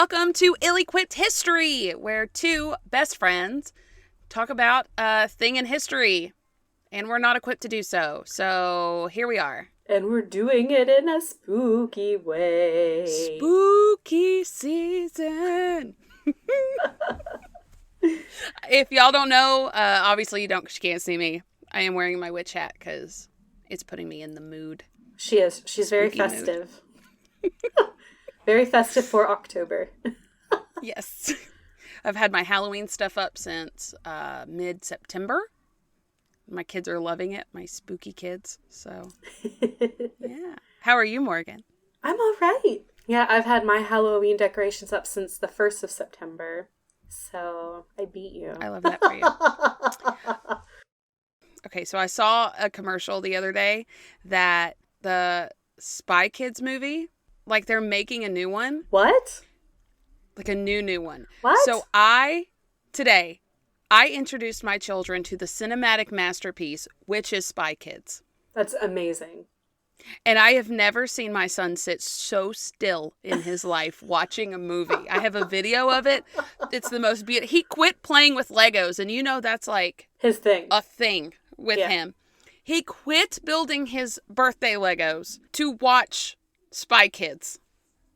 Welcome to Ill-Equipped History, where two best friends talk about a thing in history, and we're not equipped to do so. So here we are. And we're doing it in a spooky way. Spooky season. If y'all don't know, obviously you can't see me. I am wearing my witch hat because it's putting me in the mood. She is. She's very festive. Very festive for October. Yes. I've had my Halloween stuff up since mid-September. My kids are loving it, my spooky kids. So, yeah. How are you, Morgan? I'm all right. Yeah, I've had my Halloween decorations up since the 1st of September. So, I beat you. I love that for you. Okay, so I saw a commercial the other day that the Spy Kids movie, like they're making a new one. What? Like a new one. What? So I introduced my children to the cinematic masterpiece, which is Spy Kids. That's amazing. And I have never seen my son sit so still in his life watching a movie. I have a video of it. It's the most beautiful. He quit playing with Legos, and you know that's like his thing. A thing with him. He quit building his birthday Legos to watch Spy Kids.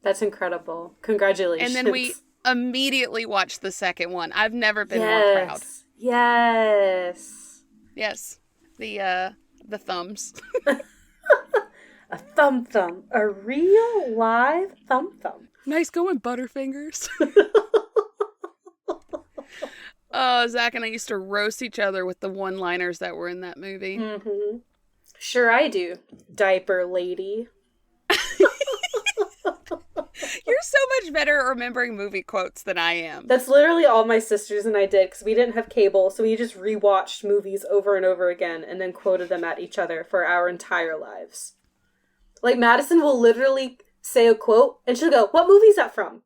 That's incredible. Congratulations. And then we immediately watched the second one. I've never been more proud. Yes. Yes. The thumbs. A thumb. A real live thumb. Nice going, Butterfingers. Oh, Zach and I used to roast each other with the one-liners that were in that movie. Mm-hmm. Sure I do, diaper lady. You're so much better at remembering movie quotes than I am. That's literally all my sisters and I did, because we didn't have cable, so we just rewatched movies over and over again and then quoted them at each other for our entire lives. Like, Madison will literally say a quote, and she'll go, "What movie is that from?"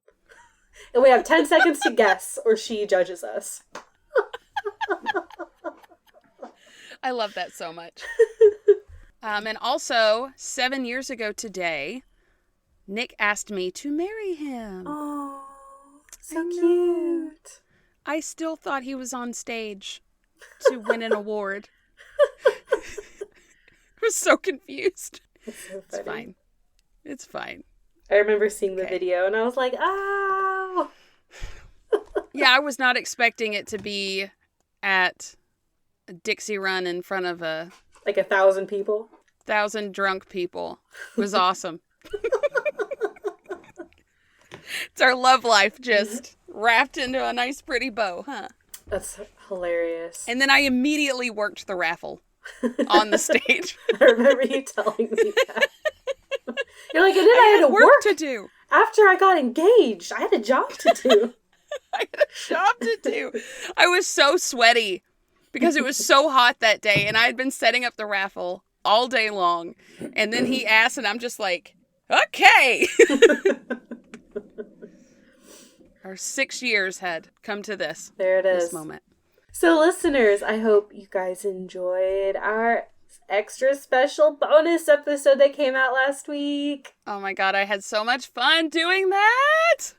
And we have 10 seconds to guess, or she judges us. I love that so much. And also, 7 years ago today, Nick asked me to marry him. Oh, so cute. I still thought he was on stage to win an award. I was so confused. It's fine. It's fine. I remember seeing the video and I was like, oh. Yeah, I was not expecting it to be at a Dixie Run in front of like 1,000 people. 1,000 drunk people. It was awesome. It's our love life just wrapped into a nice pretty bow, huh? That's hilarious. And then I immediately worked the raffle on the stage. I remember you telling me that. You're like, and then I had work to do. After I got engaged, I had a job to do. I had a job to do. I was so sweaty because it was so hot that day, and I had been setting up the raffle all day long. And then he asked, and I'm just like, okay. Our 6 years had come to this. There it is. This moment. So listeners, I hope you guys enjoyed our extra special bonus episode that came out last week. Oh my god, I had so much fun doing that!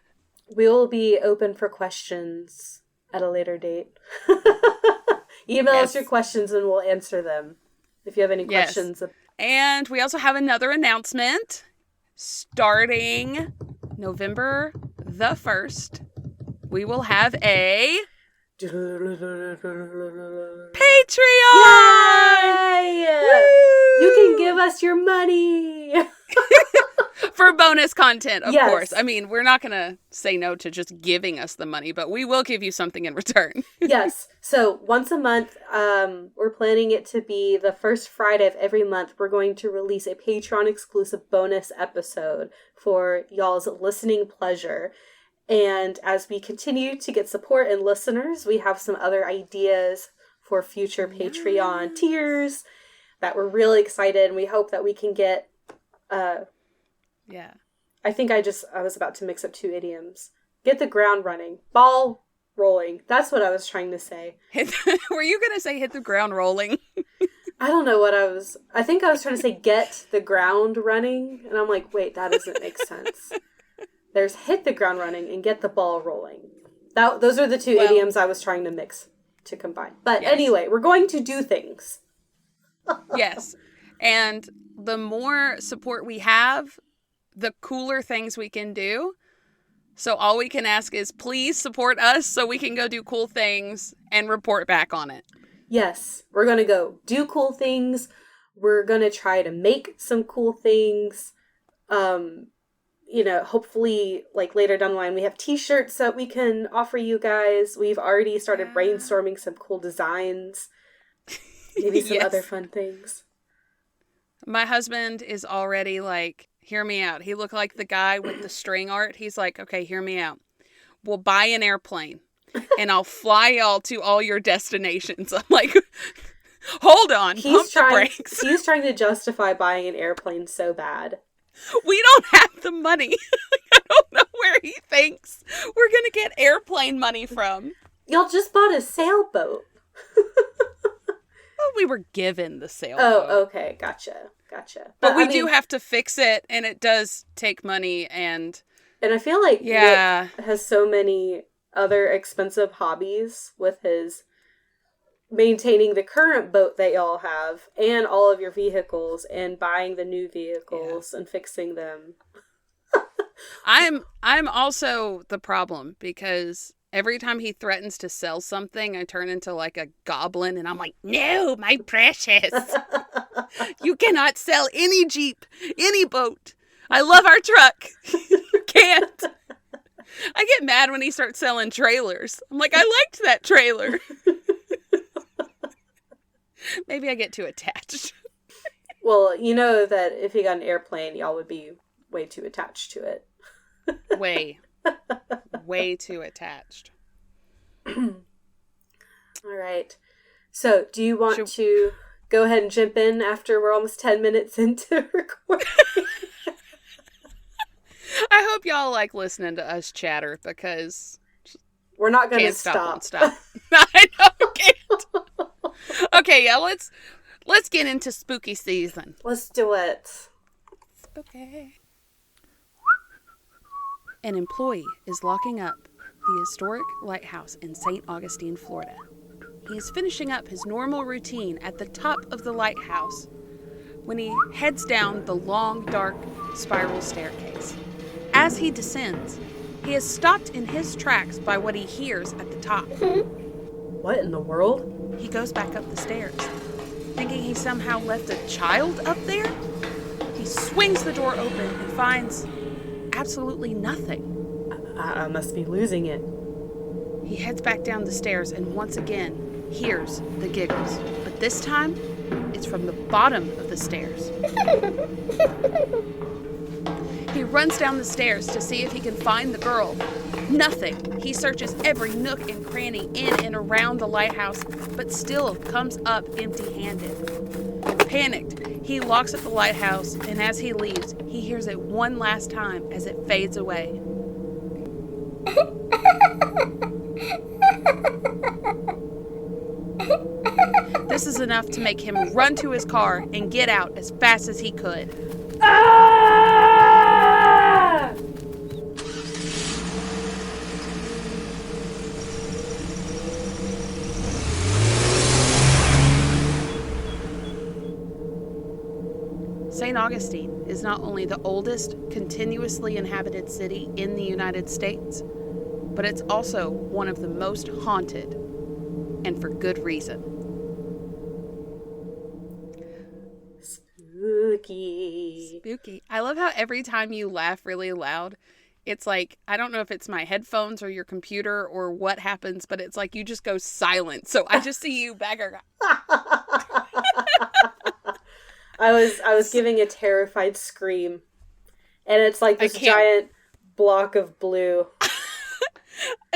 We will be open for questions at a later date. Email us your questions and we'll answer them if you have any questions. And we also have another announcement. Starting November the 1st, we will have a Patreon! Yay! You can give us your money! For bonus content, of course. I mean, we're not going to say no to just giving us the money, but we will give you something in return. Yes. So once a month, we're planning it to be the first Friday of every month. We're going to release a Patreon exclusive bonus episode for y'all's listening pleasure. And as we continue to get support and listeners, we have some other ideas for future Patreon tiers that we're really excited. And we hope that we can get, I think I was about to mix up two idioms. Get the ground running. Ball rolling. That's what I was trying to say. Were you going to say hit the ground rolling? I don't know what I think I was trying to say get the ground running. And I'm like, wait, that doesn't make sense. There's hit the ground running and get the ball rolling. Those are the two idioms I was trying to mix to combine. But anyway, we're going to do things. Yes. And the more support we have, the cooler things we can do. So all we can ask is please support us so we can go do cool things and report back on it. Yes. We're going to go do cool things. We're going to try to make some cool things. Hopefully, like, later down the line, we have t-shirts that we can offer you guys. We've already started brainstorming some cool designs. Maybe some other fun things. My husband is already like, hear me out. He looked like the guy with the string art. He's like, okay, hear me out. We'll buy an airplane and I'll fly y'all to all your destinations. I'm like, hold on, pump the brakes. He's trying to justify buying an airplane so bad. We don't have the money. I don't know where he thinks we're going to get airplane money from. Y'all just bought a sailboat. Well, we were given the sailboat. Oh, okay. Gotcha. But we do have to fix it, and it does take money, and I feel like Nick has so many other expensive hobbies with his maintaining the current boat that y'all have and all of your vehicles and buying the new vehicles and fixing them. I'm also the problem because every time he threatens to sell something, I turn into like a goblin and I'm like, no, my precious. You cannot sell any Jeep, any boat. I love our truck. You can't. I get mad when he starts selling trailers. I'm like, I liked that trailer. Maybe I get too attached. Well, you know that if he got an airplane, y'all would be way too attached to it. Way too attached. All right. So, do you want to go ahead and jump in after we're almost 10 minutes into recording? I hope y'all like listening to us chatter because we're not going to stop. I know, can't. Okay, yeah, let's get into spooky season. Let's do it. Spooky. An employee is locking up the historic lighthouse in St. Augustine, Florida. He is finishing up his normal routine at the top of the lighthouse when he heads down the long, dark spiral staircase. As he descends, he is stopped in his tracks by what he hears at the top. What in the world? He goes back up the stairs, thinking he somehow left a child up there. He swings the door open and finds absolutely nothing. I must be losing it. He heads back down the stairs and once again hears the giggles. But this time, it's from the bottom of the stairs. He runs down the stairs to see if he can find the girl. Nothing. He searches every nook and cranny in and around the lighthouse, but still comes up empty-handed. Panicked, he locks up the lighthouse, and as he leaves, he hears it one last time as it fades away. This is enough to make him run to his car and get out as fast as he could. Ah! St. Augustine is not only the oldest continuously inhabited city in the United States, but it's also one of the most haunted, and for good reason. Spooky. I love how every time you laugh really loud, it's like, I don't know if it's my headphones or your computer or what happens, but it's like you just go silent. So I just see you back there. I was giving a terrified scream, and it's like this giant block of blue.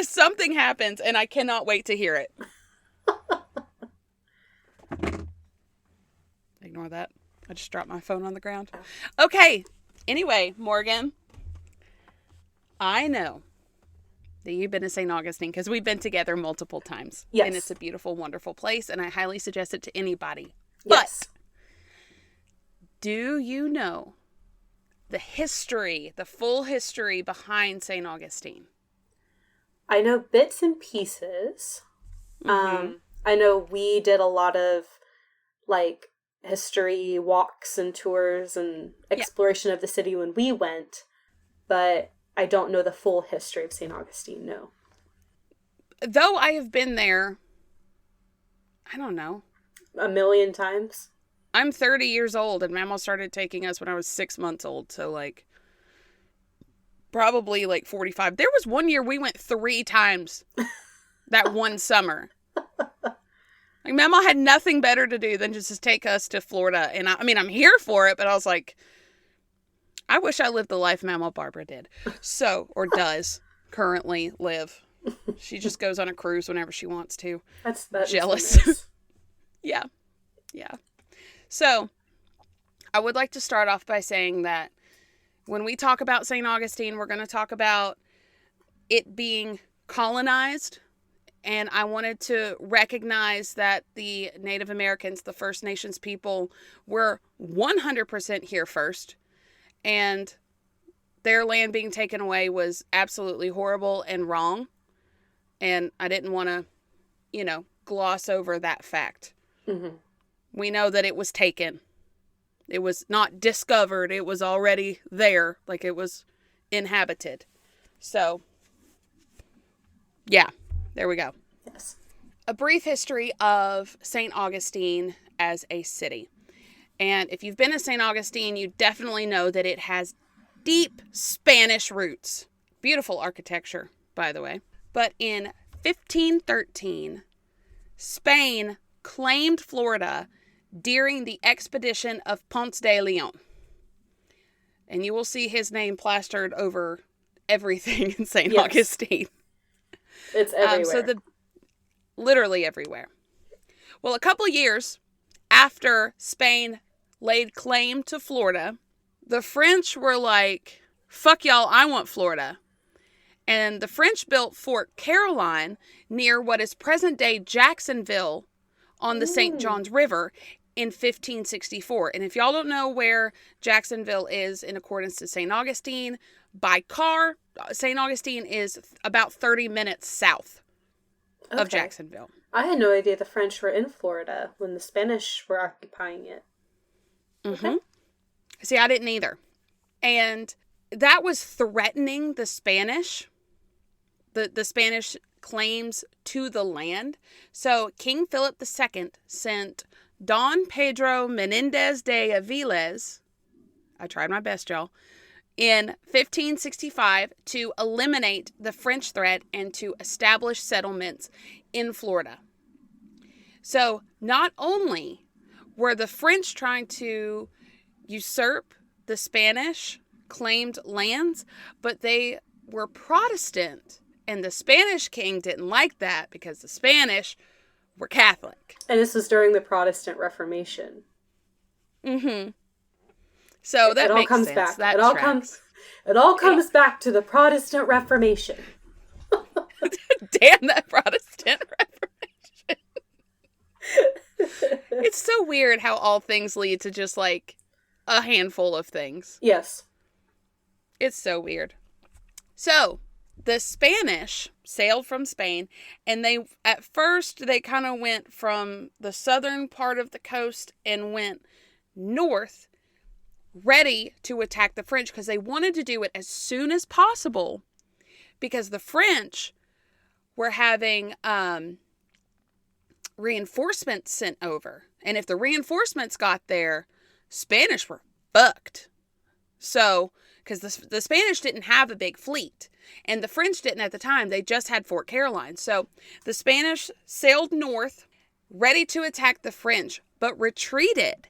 Something happens, and I cannot wait to hear it. Ignore that. I just dropped my phone on the ground. Okay. Anyway, Morgan, I know that you've been to St. Augustine because we've been together multiple times. Yes. And it's a beautiful, wonderful place, and I highly suggest it to anybody. Yes. But do you know the history, the full history behind St. Augustine? I know bits and pieces. Mm-hmm. I know we did a lot of, like, history walks and tours and exploration of the city when we went, but I don't know the full history of St. Augustine, no. Though I have been there, I don't know, A million times? I'm 30 years old, and Mama started taking us when I was 6 months old, so, like, probably, like, 45. There was one year we went 3 times that one summer. Like, Mama had nothing better to do than just to take us to Florida, and I mean, I'm here for it, but I was like, I wish I lived the life Mama Barbara did. So, or does currently live. She just goes on a cruise whenever she wants to. That's Jealous. Nice. Yeah. So, I would like to start off by saying that when we talk about St. Augustine, we're going to talk about it being colonized. And I wanted to recognize that the Native Americans, the First Nations people, were 100% here first. And their land being taken away was absolutely horrible and wrong. And I didn't want to, gloss over that fact. Mm-hmm. We know that it was taken. It was not discovered. It was already there. Like, it was inhabited. So, yeah, there we go. Yes. A brief history of St. Augustine as a city. And if you've been to St. Augustine, you definitely know that it has deep Spanish roots. Beautiful architecture, by the way. But in 1513, Spain claimed Florida during the expedition of Ponce de Leon. And you will see his name plastered over everything in St. Augustine. It's everywhere. Literally everywhere. Well, a couple years after Spain laid claim to Florida, the French were like, fuck y'all, I want Florida. And the French built Fort Caroline near what is present-day Jacksonville on the St. Johns River in 1564. And if y'all don't know where Jacksonville is in accordance to St. Augustine, by car, St. Augustine is about 30 minutes south of Jacksonville. I had no idea the French were in Florida when the Spanish were occupying it. Mm-hmm. Okay. See, I didn't either. And that was threatening the Spanish, the Spanish claims to the land. So King Philip II sent Don Pedro Menendez de Aviles, I tried my best, y'all, in 1565 to eliminate the French threat and to establish settlements in Florida. So not only were the French trying to usurp the Spanish claimed lands, but they were Protestant, and the Spanish king didn't like that because the Spanish were Catholic. And this was during the Protestant Reformation. Mm-hmm. So that makes sense. Back. That It all comes back to the Protestant Reformation. Damn that Protestant Reformation. It's so weird how all things lead to just like a handful of things. Yes. It's so weird. So, the Spanish sailed from Spain, and at first they kind of went from the southern part of the coast and went north, ready to attack the French because they wanted to do it as soon as possible because the French were having reinforcements sent over. And if the reinforcements got there, Spanish were fucked. So, because the Spanish didn't have a big fleet, and the French didn't at the time. They just had Fort Caroline. So, the Spanish sailed north, ready to attack the French, but retreated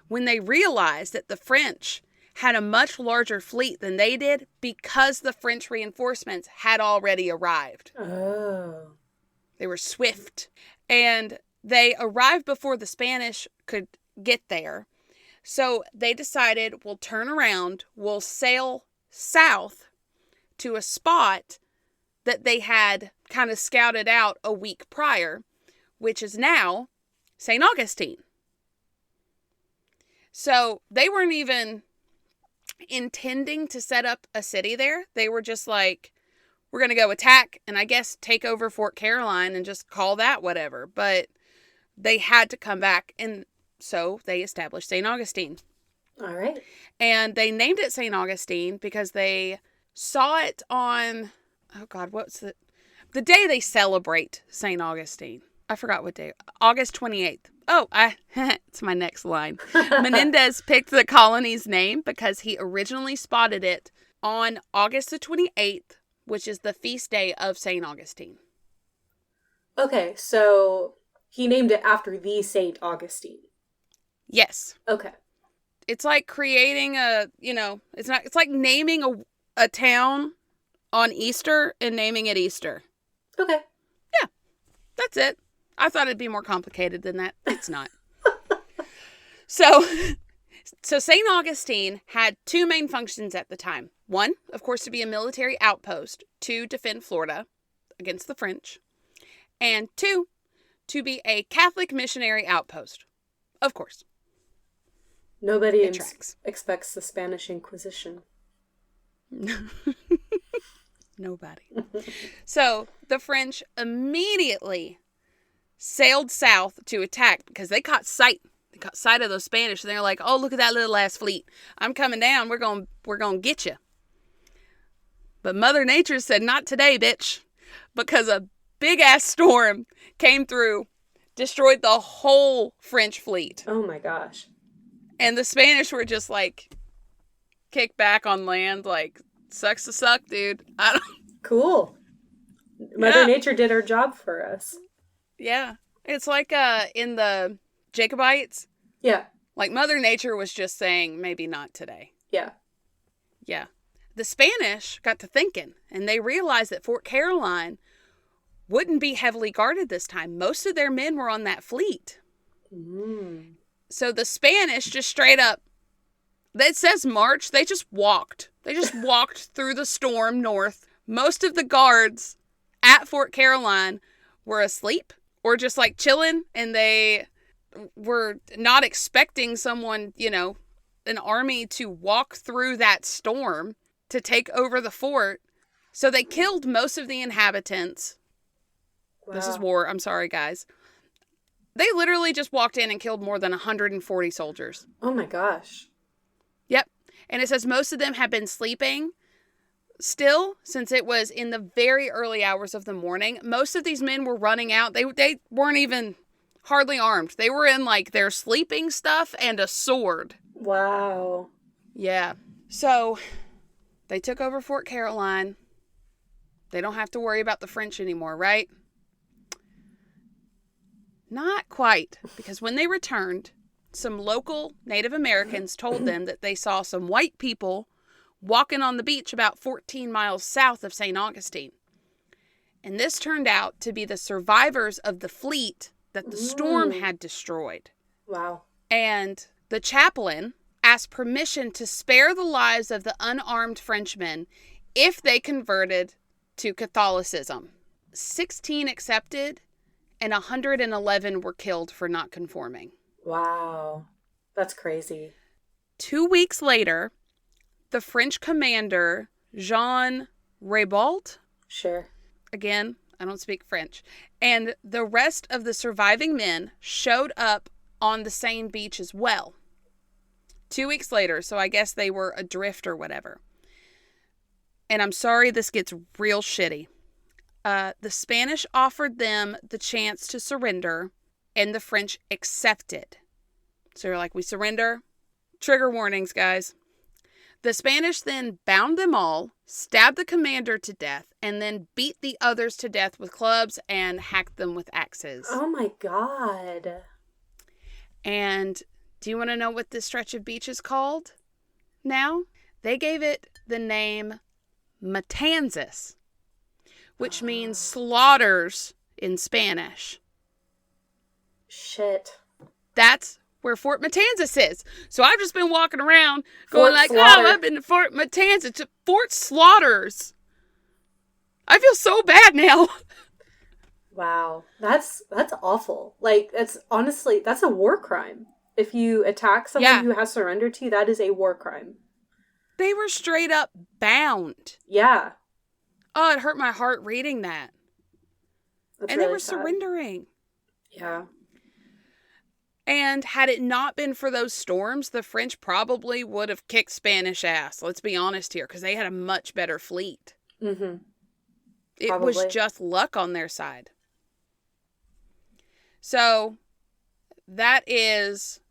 when they realized that the French had a much larger fleet than they did because the French reinforcements had already arrived. Oh. They were swift. And they arrived before the Spanish could get there. So they decided, we'll turn around, we'll sail south to a spot that they had kind of scouted out a week prior, which is now St. Augustine. So they weren't even intending to set up a city there. They were just like, we're going to go attack and I guess take over Fort Caroline and just call that whatever. But they had to come back, and so they established St. Augustine. All right. And they named it St. Augustine because they saw it on, oh God, what's the day they celebrate St. Augustine? I forgot what day. August 28th. Oh, it's my next line. Menendez picked the colony's name because he originally spotted it on August the 28th, which is the feast day of St. Augustine. Okay, so he named it after the St. Augustine. Yes. Okay. It's like creating it's like naming a town on Easter and naming it Easter. Okay. Yeah, that's it. I thought it'd be more complicated than that. It's not. So St. Augustine had two main functions at the time. One, of course, to be a military outpost to defend Florida against the French. And two, to be a Catholic missionary outpost. Of course. Nobody expects the Spanish Inquisition. Nobody. So the French immediately sailed south to attack because they caught sight of those Spanish, and they're like, "Oh, look at that little ass fleet! I'm coming down. We're gonna get you." But Mother Nature said, "Not today, bitch," because a big ass storm came through, destroyed the whole French fleet. Oh my gosh! And the Spanish were just like kicked back on land, like, sucks to suck, dude. Cool. Mother Nature did her job for us. Yeah. It's like in the Jacobites. Yeah. Like Mother Nature was just saying, maybe not today. Yeah. Yeah. The Spanish got to thinking, and they realized that Fort Caroline wouldn't be heavily guarded this time. Most of their men were on that fleet. Mm. So the Spanish just straight up, it says march, they just walked. They just walked through the storm north. Most of the guards at Fort Caroline were asleep or just like chilling, and they were not expecting someone, an army to walk through that storm to take over the fort. So they killed most of the inhabitants. Wow. This is war. I'm sorry, guys. They literally just walked in and killed more than 140 soldiers. Oh my gosh. Yep. And it says most of them have been sleeping still since it was in the very early hours of the morning. Most of these men were running out. They weren't even hardly armed. They were in like their sleeping stuff and a sword. Wow. Yeah. So they took over Fort Caroline. They don't have to worry about the French anymore, right? Not quite, because when they returned, some local Native Americans told them that they saw some white people walking on the beach about 14 miles south of St. Augustine. And this turned out to be the survivors of the fleet that the storm had destroyed. Wow. And the chaplain asked permission to spare the lives of the unarmed Frenchmen if they converted to Catholicism. 16 accepted, and 111 were killed for not conforming. Wow. That's crazy. 2 weeks later, the French commander, Jean Ribault. Sure. Again, I don't speak French. And the rest of the surviving men showed up on the same beach as well. 2 weeks later, so I guess they were adrift or whatever. And I'm sorry this gets real shitty. The Spanish offered them the chance to surrender, and the French accepted. So they're like, we surrender. Trigger warnings, guys. The Spanish then bound them all, stabbed the commander to death, and then beat the others to death with clubs and hacked them with axes. Oh my God. And do you want to know what this stretch of beach is called now? They gave it the name Matanzas, which means slaughters in Spanish. Shit. That's where Fort Matanzas is. So I've just been walking around going I've been to Fort Matanzas, to Fort Slaughters. I feel so bad now. Wow. That's awful. Like, that's a war crime. If you attack someone who has surrendered to you, that is a war crime. They were straight up bound. Yeah. Oh, it hurt my heart reading that. That's and really they were sad. surrendering. Yeah. And had it not been for those storms, the French probably would have kicked Spanish ass. Let's be honest here, because they had a much better fleet. Mm-hmm. It was just luck on their side. So that is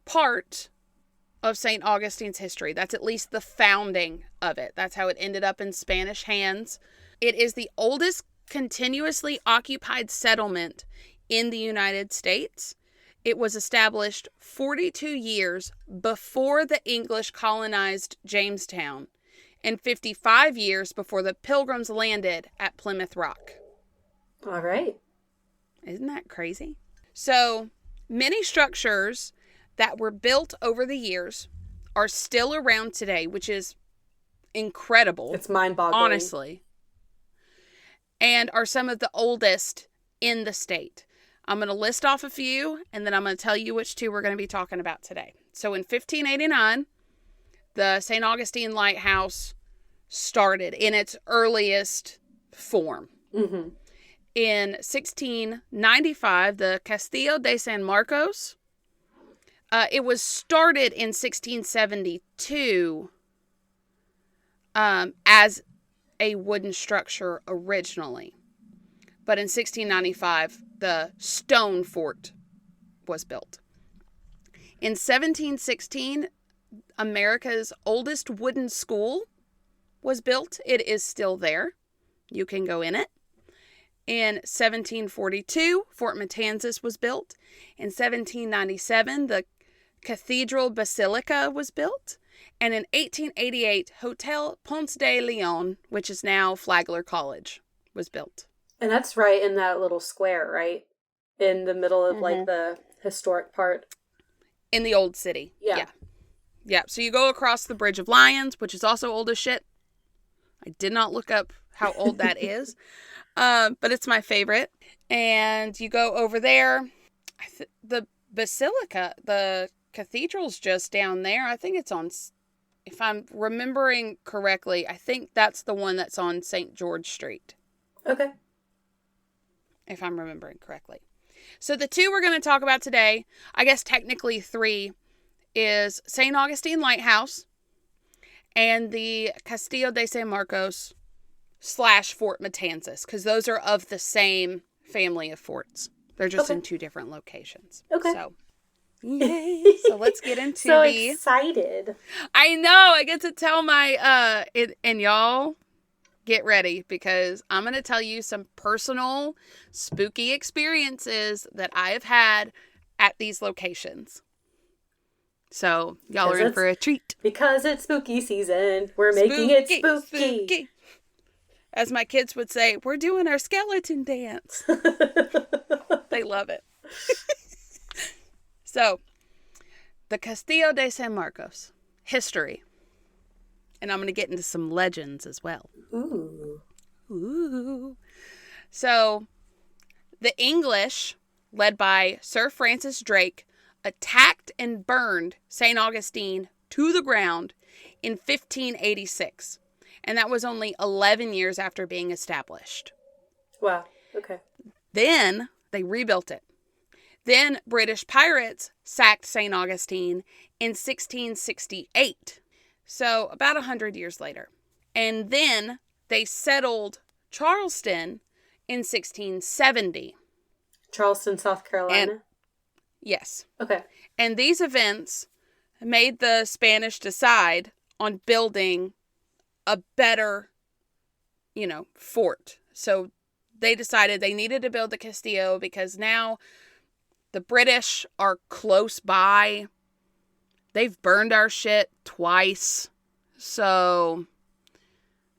part of St. Augustine's history. That's at least the founding of it. That's how it ended up in Spanish hands. It is the oldest continuously occupied settlement in the United States. It was established 42 years before the English colonized Jamestown and 55 years before the Pilgrims landed at Plymouth Rock. All right. Isn't that crazy? So many structures that were built over the years are still around today, which is incredible. It's mind-boggling. Honestly. And are some of the oldest in the state. I'm going to list off a few, and then I'm going to tell you which two we're going to be talking about today. So in 1589, the St. Augustine Lighthouse started in its earliest form. Mm-hmm. In 1695, the Castillo de San Marcos. It was started in 1672 as a wooden structure originally. But in 1695, the stone fort was built. In 1716, America's oldest wooden school was built. It is still there. You can go in it. In 1742, Fort Matanzas was built. In 1797, the Cathedral Basilica was built. And in 1888, Hotel Ponce de Leon, which is now Flagler College, was built. And that's right in that little square, right? In the middle of, like, the historic part. In the old city. Yeah. So you go across the Bridge of Lions, which is also old as shit. I did not look up how old that is. But it's my favorite. And you go over there. The Basilica, the cathedral's just down there. I think it's on, if I'm remembering correctly, I think that's the one that's on St. George Street. Okay. If I'm remembering correctly. So the two we're going to talk about today, I guess technically three, is St. Augustine Lighthouse and the Castillo de San Marcos / Fort Matanzas, because those are of the same family of forts. They're just in two different locations. Okay. So, yay. So let's get into so excited. I know. I get to tell my, and y'all, get ready, because I'm going to tell you some personal spooky experiences that I have had at these locations. So, y'all are in for a treat. Because it's spooky season. We're making it spooky. As my kids would say, we're doing our skeleton dance. They love it. So, the Castillo de San Marcos. History. And I'm going to get into some legends as well. Ooh. So, the English, led by Sir Francis Drake, attacked and burned St. Augustine to the ground in 1586. And that was only 11 years after being established. Wow. Okay. Then they rebuilt it. Then British pirates sacked St. Augustine in 1668. So about 100 years later. And then they settled Charleston in 1670. Charleston, South Carolina? Yes. Okay. And these events made the Spanish decide on building a better, fort. So they decided they needed to build the Castillo because now the British are close by. They've burned our shit twice. So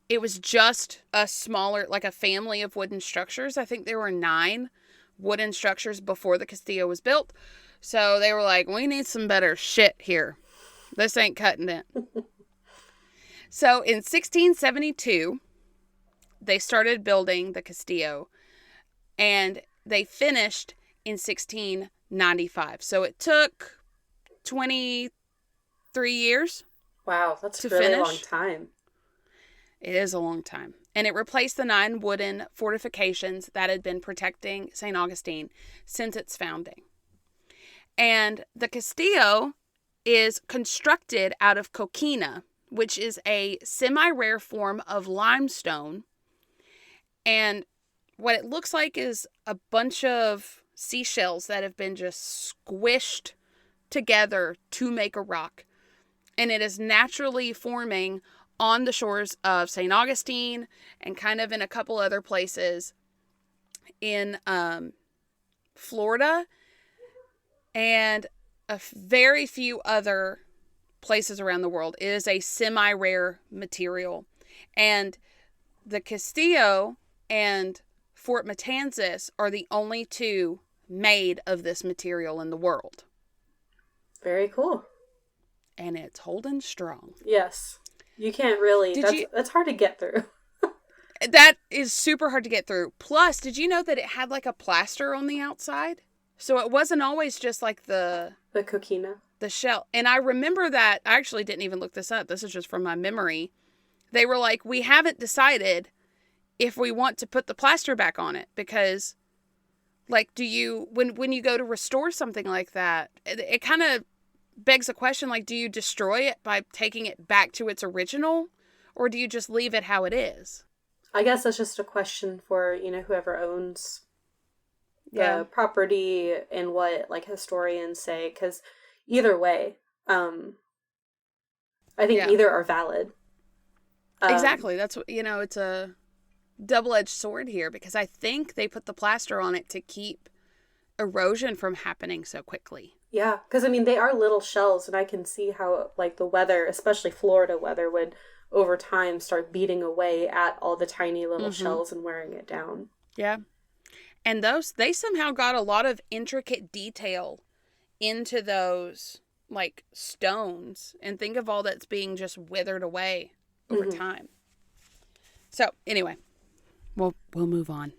it was just a smaller, like a family of wooden structures. I think there were 9 wooden structures before the Castillo was built. So they were like, we need some better shit here. This ain't cutting it. So in 1672, they started building the Castillo, and they finished in 1695. So it took 23 years. Wow, that's to a really finish. long time. It is a long time. And it replaced the 9 wooden fortifications that had been protecting St. Augustine since its founding. And the Castillo is constructed out of coquina, which is a semi-rare form of limestone. And what it looks like is a bunch of seashells that have been just squished together to make a rock. And it is naturally forming on the shores of St. Augustine and kind of in a couple other places in Florida and a very few other places around the world. It is a semi-rare material. And the Castillo and Fort Matanzas are the only 2 made of this material in the world. Very cool. And it's holding strong. Yes. You can't really... That's hard to get through. That is super hard to get through. Plus, did you know that it had like a plaster on the outside? So it wasn't always just like the coquina. The shell. And I remember that, I actually didn't even look this up. This is just from my memory. They were like, we haven't decided if we want to put the plaster back on it. Because, like, do you, when you go to restore something like that, it kind of begs a question, like, do you destroy it by taking it back to its original? Or do you just leave it how it is? I guess that's just a question for, whoever owns the property and what, like, historians say. Because either way, I think either are valid. Exactly. That's what, it's a double-edged sword here, because I think they put the plaster on it to keep erosion from happening so quickly. Yeah, because, they are little shells, and I can see how, like, the weather, especially Florida weather, would, over time, start beating away at all the tiny little shells and wearing it down. Yeah. And they somehow got a lot of intricate detail into those, like, stones, and think of all that's being just withered away over time. So, anyway, we'll move on.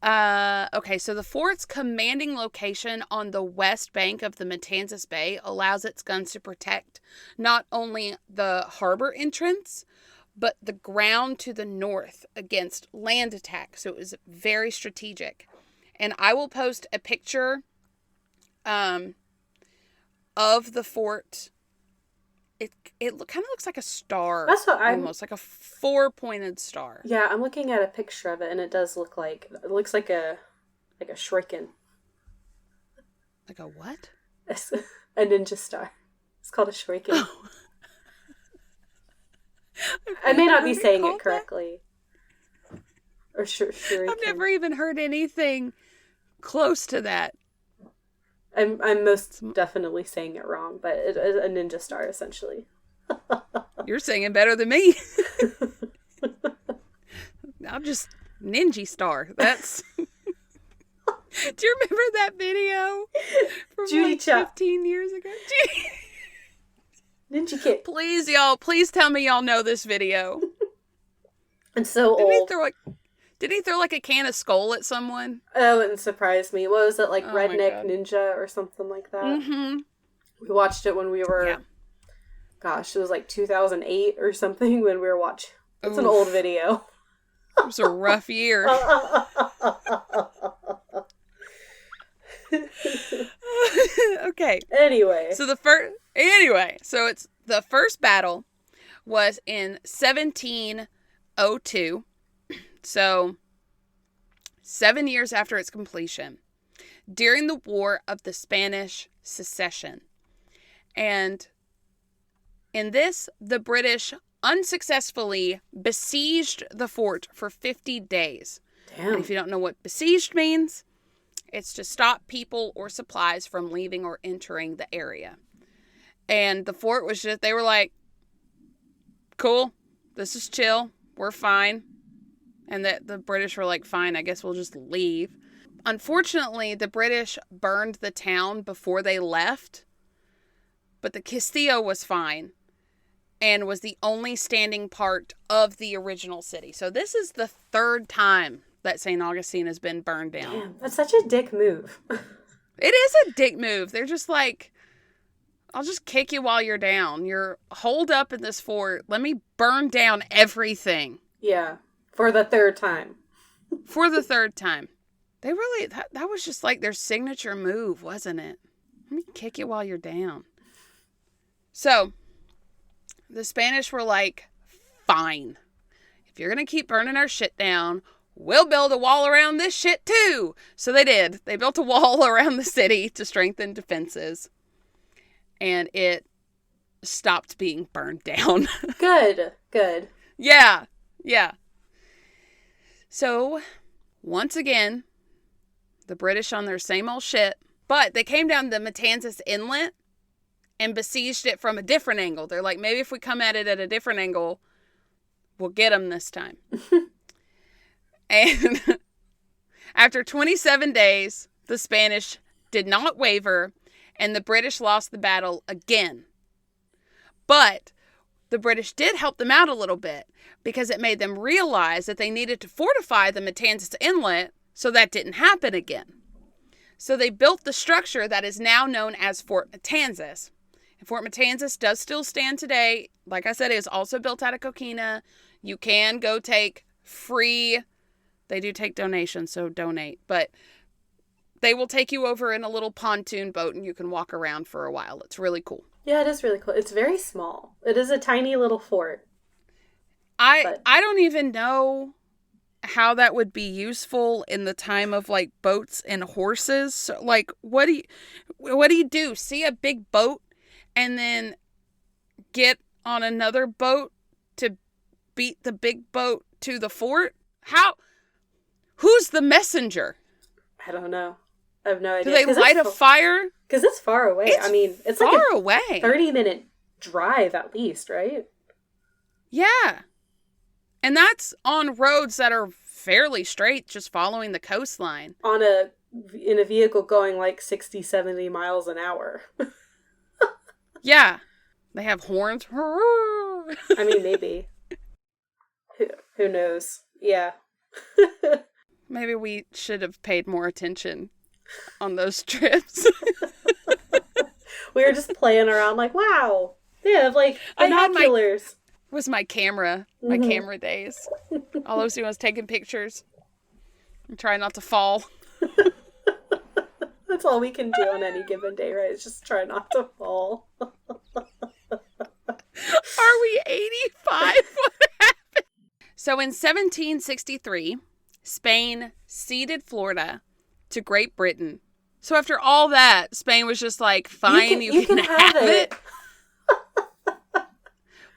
Okay, so the fort's commanding location on the west bank of the Matanzas Bay allows its guns to protect not only the harbor entrance, but the ground to the north against land attack. So it was very strategic. And I will post a picture of the fort. It kind of looks like a star. That's what almost like a 4-pointed star. Yeah, I'm looking at a picture of it, and it looks like a shuriken. Like a what? A ninja star. It's called a shuriken. Oh. I may not be saying it correctly. Or shuriken. I've never even heard anything close to that. I'm most definitely saying it wrong, but it is a ninja star, essentially. You're saying better than me. I'm just ninja star. That's... Do you remember that video from Judy like 15 years ago? Ninja Kid. Please tell me y'all know this video. It's so old. Did he throw like a can of Skull at someone? That wouldn't surprise me. What was it, like Redneck Ninja or something like that? Mm-hmm. We watched it when we were, gosh, it was like 2008 or something when we were watching. It's an old video. It was a rough year. Okay. Anyway. So it's the first battle was in 1702. So 7 years after its completion, during the War of the Spanish Succession. And in this, the British unsuccessfully besieged the fort for 50 days. Damn. And if you don't know what besieged means, it's to stop people or supplies from leaving or entering the area. And the fort was just, they were like, cool, this is chill, we're fine. And the British were like, fine, I guess we'll just leave. Unfortunately, the British burned the town before they left, but the Castillo was fine and was the only standing part of the original city. So this is the third time that St. Augustine has been burned down. Damn, that's such a dick move. It is a dick move. They're just like, I'll just kick you while you're down. You're holed up in this fort. Let me burn down everything. Yeah. For the third time. For the third time. They really, that was just like their signature move, wasn't it? Let me kick you while you're down. So, the Spanish were like, fine. If you're going to keep burning our shit down, we'll build a wall around this shit too. So they did. They built a wall around the city to strengthen defenses. And it stopped being burned down. Good. Yeah. So, once again, the British on their same old shit. But they came down the Matanzas Inlet and besieged it from a different angle. They're like, maybe if we come at it at a different angle, we'll get them this time. And after 27 days, the Spanish did not waver, and the British lost the battle again. But the British did help them out a little bit because it made them realize that they needed to fortify the Matanzas Inlet so that didn't happen again. So they built the structure that is now known as Fort Matanzas. And Fort Matanzas does still stand today. Like I said, it is also built out of Coquina. You can go take free. They do take donations, so donate. But they will take you over in a little pontoon boat and you can walk around for a while. It's really cool. Yeah, it is really cool. It's very small. It is a tiny little fort. I don't even know how that would be useful in the time of like boats and horses. So, like, what do you do? See a big boat and then get on another boat to beat the big boat to the fort? Who's the messenger? I don't know. I have no idea. Do they light a fire? Because it's far away. It's far like a away. 30-minute drive at least, right? Yeah. And that's on roads that are fairly straight, just following the coastline. In a vehicle going like 60, 70 miles an hour. Yeah. They have horns. I mean, maybe. Who knows? Yeah. Maybe we should have paid more attention on those trips. We were just playing around like, wow, they have like binoculars. Was my camera days. All I was doing was taking pictures and trying not to fall. That's all we can do on any given day, right? It's just try not to fall. Are we 85? What happened? So in 1763, Spain ceded Florida to Great Britain. So after all that, Spain was just like, fine, you can have it.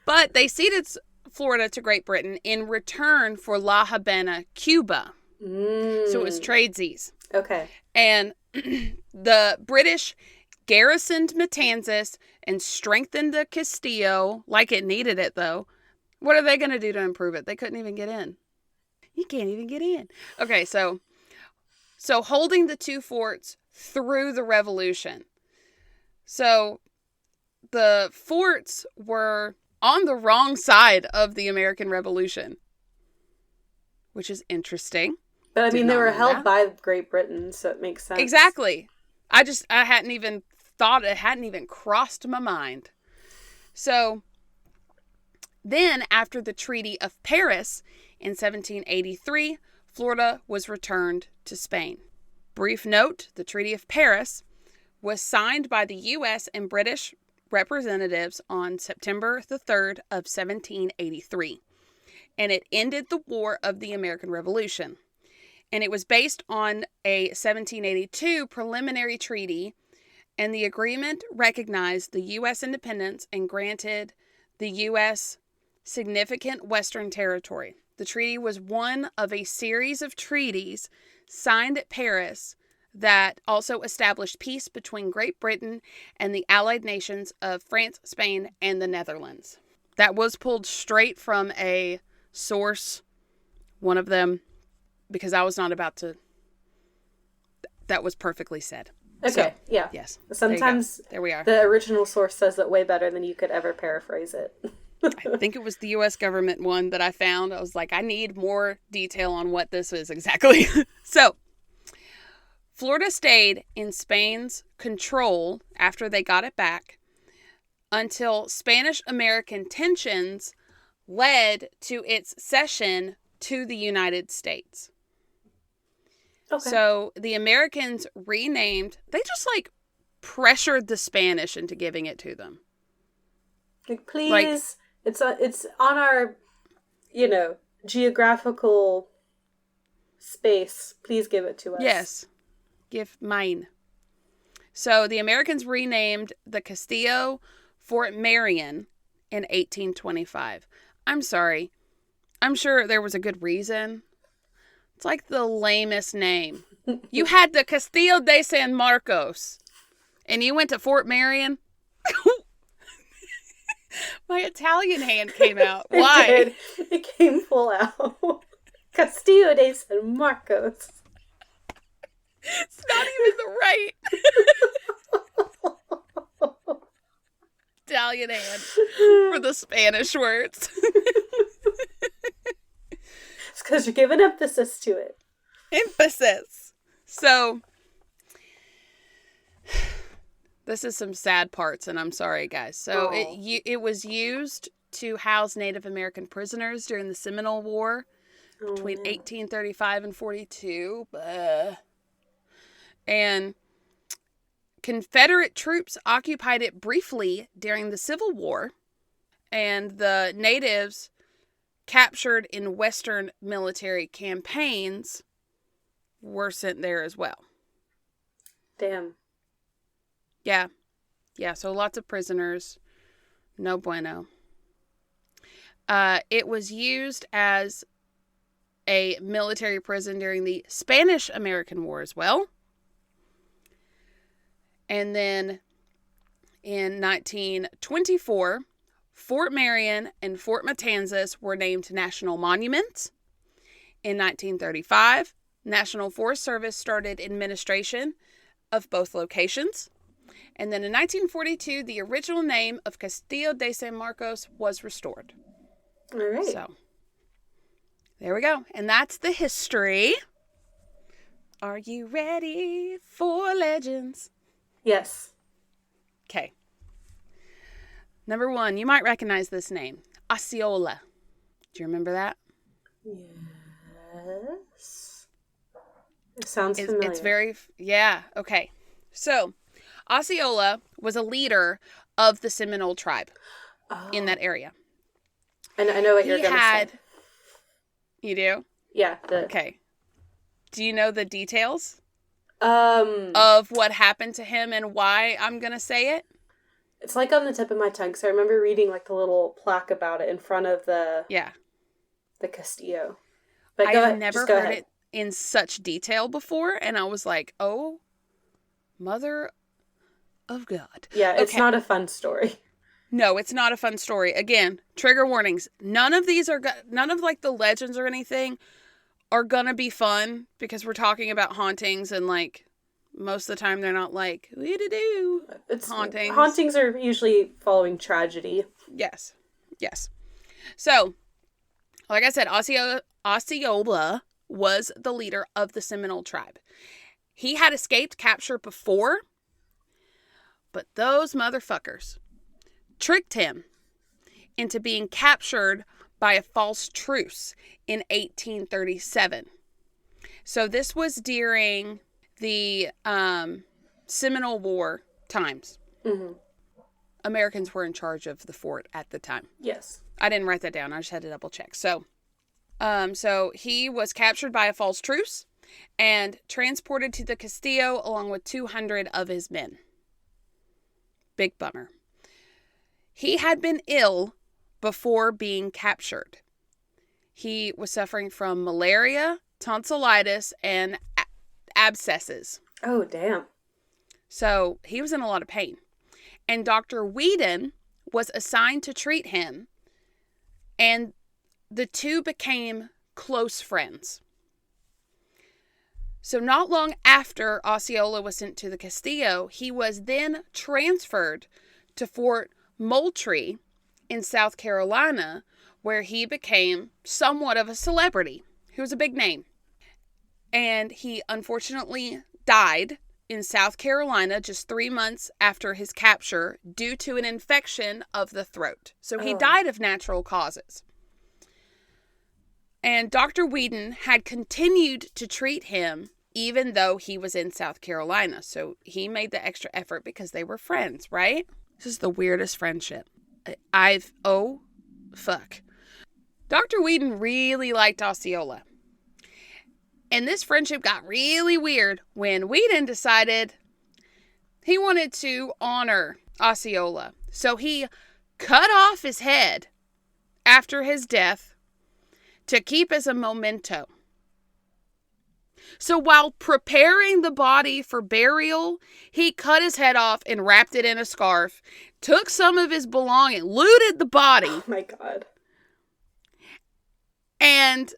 But they ceded Florida to Great Britain in return for La Habana, Cuba. So it was tradesies. Okay. And the British garrisoned Matanzas and strengthened the Castillo like it needed it, though. What are they going to do to improve it? They couldn't even get in. You can't even get in. Okay, so holding the two forts through the revolution. So the forts were on the wrong side of the American Revolution, which is interesting. But I mean, they were held by Great Britain, so it makes sense. Exactly. I hadn't even thought, it hadn't even crossed my mind. So then, after the Treaty of Paris in 1783, Florida was returned to Spain. Brief note, the Treaty of Paris was signed by the U.S. and British representatives on September the 3rd of 1783, and it ended the War of the American Revolution. And it was based on a 1782 preliminary treaty, and the agreement recognized the U.S. independence and granted the U.S. significant Western territory. The treaty was one of a series of treaties signed at Paris that also established peace between Great Britain and the allied nations of France, Spain, and the Netherlands. That was pulled straight from a source, one of them, because I was not about to. That was perfectly said. Okay, so, yeah. Yes. Sometimes there we are. The original source says it way better than you could ever paraphrase it. I think it was the U.S. government one that I found. I was like, I need more detail on what this is exactly. So, Florida stayed in Spain's control after they got it back until Spanish-American tensions led to its cession to the United States. Okay. So the Americans they just like pressured the Spanish into giving it to them. Like, please, it's on our, geographical space. Please give it to us. Yes. Give mine. So the Americans renamed the Castillo Fort Marion in 1825. I'm sorry. I'm sure there was a good reason. It's like the lamest name. You had the Castillo de San Marcos, and you went to Fort Marion? My Italian hand came out. Why? It did. It came full out. Castillo de San Marcos. It's not even the right Italian hand for the Spanish words. It's because you're giving emphasis to it. Emphasis. So, this is some sad parts, and I'm sorry, guys. So, it was used to house Native American prisoners during the Seminole War between 1835 and 42. And Confederate troops occupied it briefly during the Civil War, and the natives captured in Western military campaigns were sent there as well. Damn. Yeah. Yeah, so lots of prisoners. No bueno. It was used as a military prison during the Spanish-American War as well. And then in 1924, Fort Marion and Fort Matanzas were named national monuments. In 1935, National Forest Service started administration of both locations. And then in 1942, the original name of Castillo de San Marcos was restored. All right. So, there we go. And that's the history. Are you ready for legends? Yes. Okay. Number 1, you might recognize this name. Osceola. Do you remember that? Yes. It sounds familiar. It's very, yeah, okay. So, Osceola was a leader of the Seminole tribe in that area. I know what you're going to say. You do? Yeah. Okay. Do you know the details of what happened to him and why I'm going to say it? It's like on the tip of my tongue. So I remember reading like the little plaque about it in front of the Castillo. But I have never heard it in such detail before, and I was like, oh, mother of God. Yeah, it's not a fun story. No, it's not a fun story. Again, trigger warnings. None of like the legends or anything are gonna be fun because we're talking about hauntings, and like most of the time they're not like it's hauntings. Hauntings are usually following tragedy. Yes. So, like I said, Osceola was the leader of the Seminole tribe. He had escaped capture before, but those motherfuckers tricked him into being captured by a false truce in 1837. So this was during the Seminole War times. Mm-hmm. Americans were in charge of the fort at the time. Yes. I didn't write that down. I just had to double check. So he was captured by a false truce and transported to the Castillo along with 200 of his men. Big bummer. He had been ill before being captured. He was suffering from malaria, tonsillitis, and abscesses. Oh, damn. So he was in a lot of pain. And Dr. Whedon was assigned to treat him, and the two became close friends. So not long after Osceola was sent to the Castillo, he was then transferred to Fort Moultrie in South Carolina, where he became somewhat of a celebrity. He was a big name. And he unfortunately died in South Carolina just 3 months after his capture due to an infection of the throat. So he died of natural causes. And Dr. Whedon had continued to treat him even though he was in South Carolina. So he made the extra effort because they were friends, right? This is the weirdest friendship. Fuck. Dr. Whedon really liked Osceola. And this friendship got really weird when Whedon decided he wanted to honor Osceola. So he cut off his head after his death to keep as a memento. So while preparing the body for burial, he cut his head off and wrapped it in a scarf, took some of his belongings, looted the body. Oh my God. And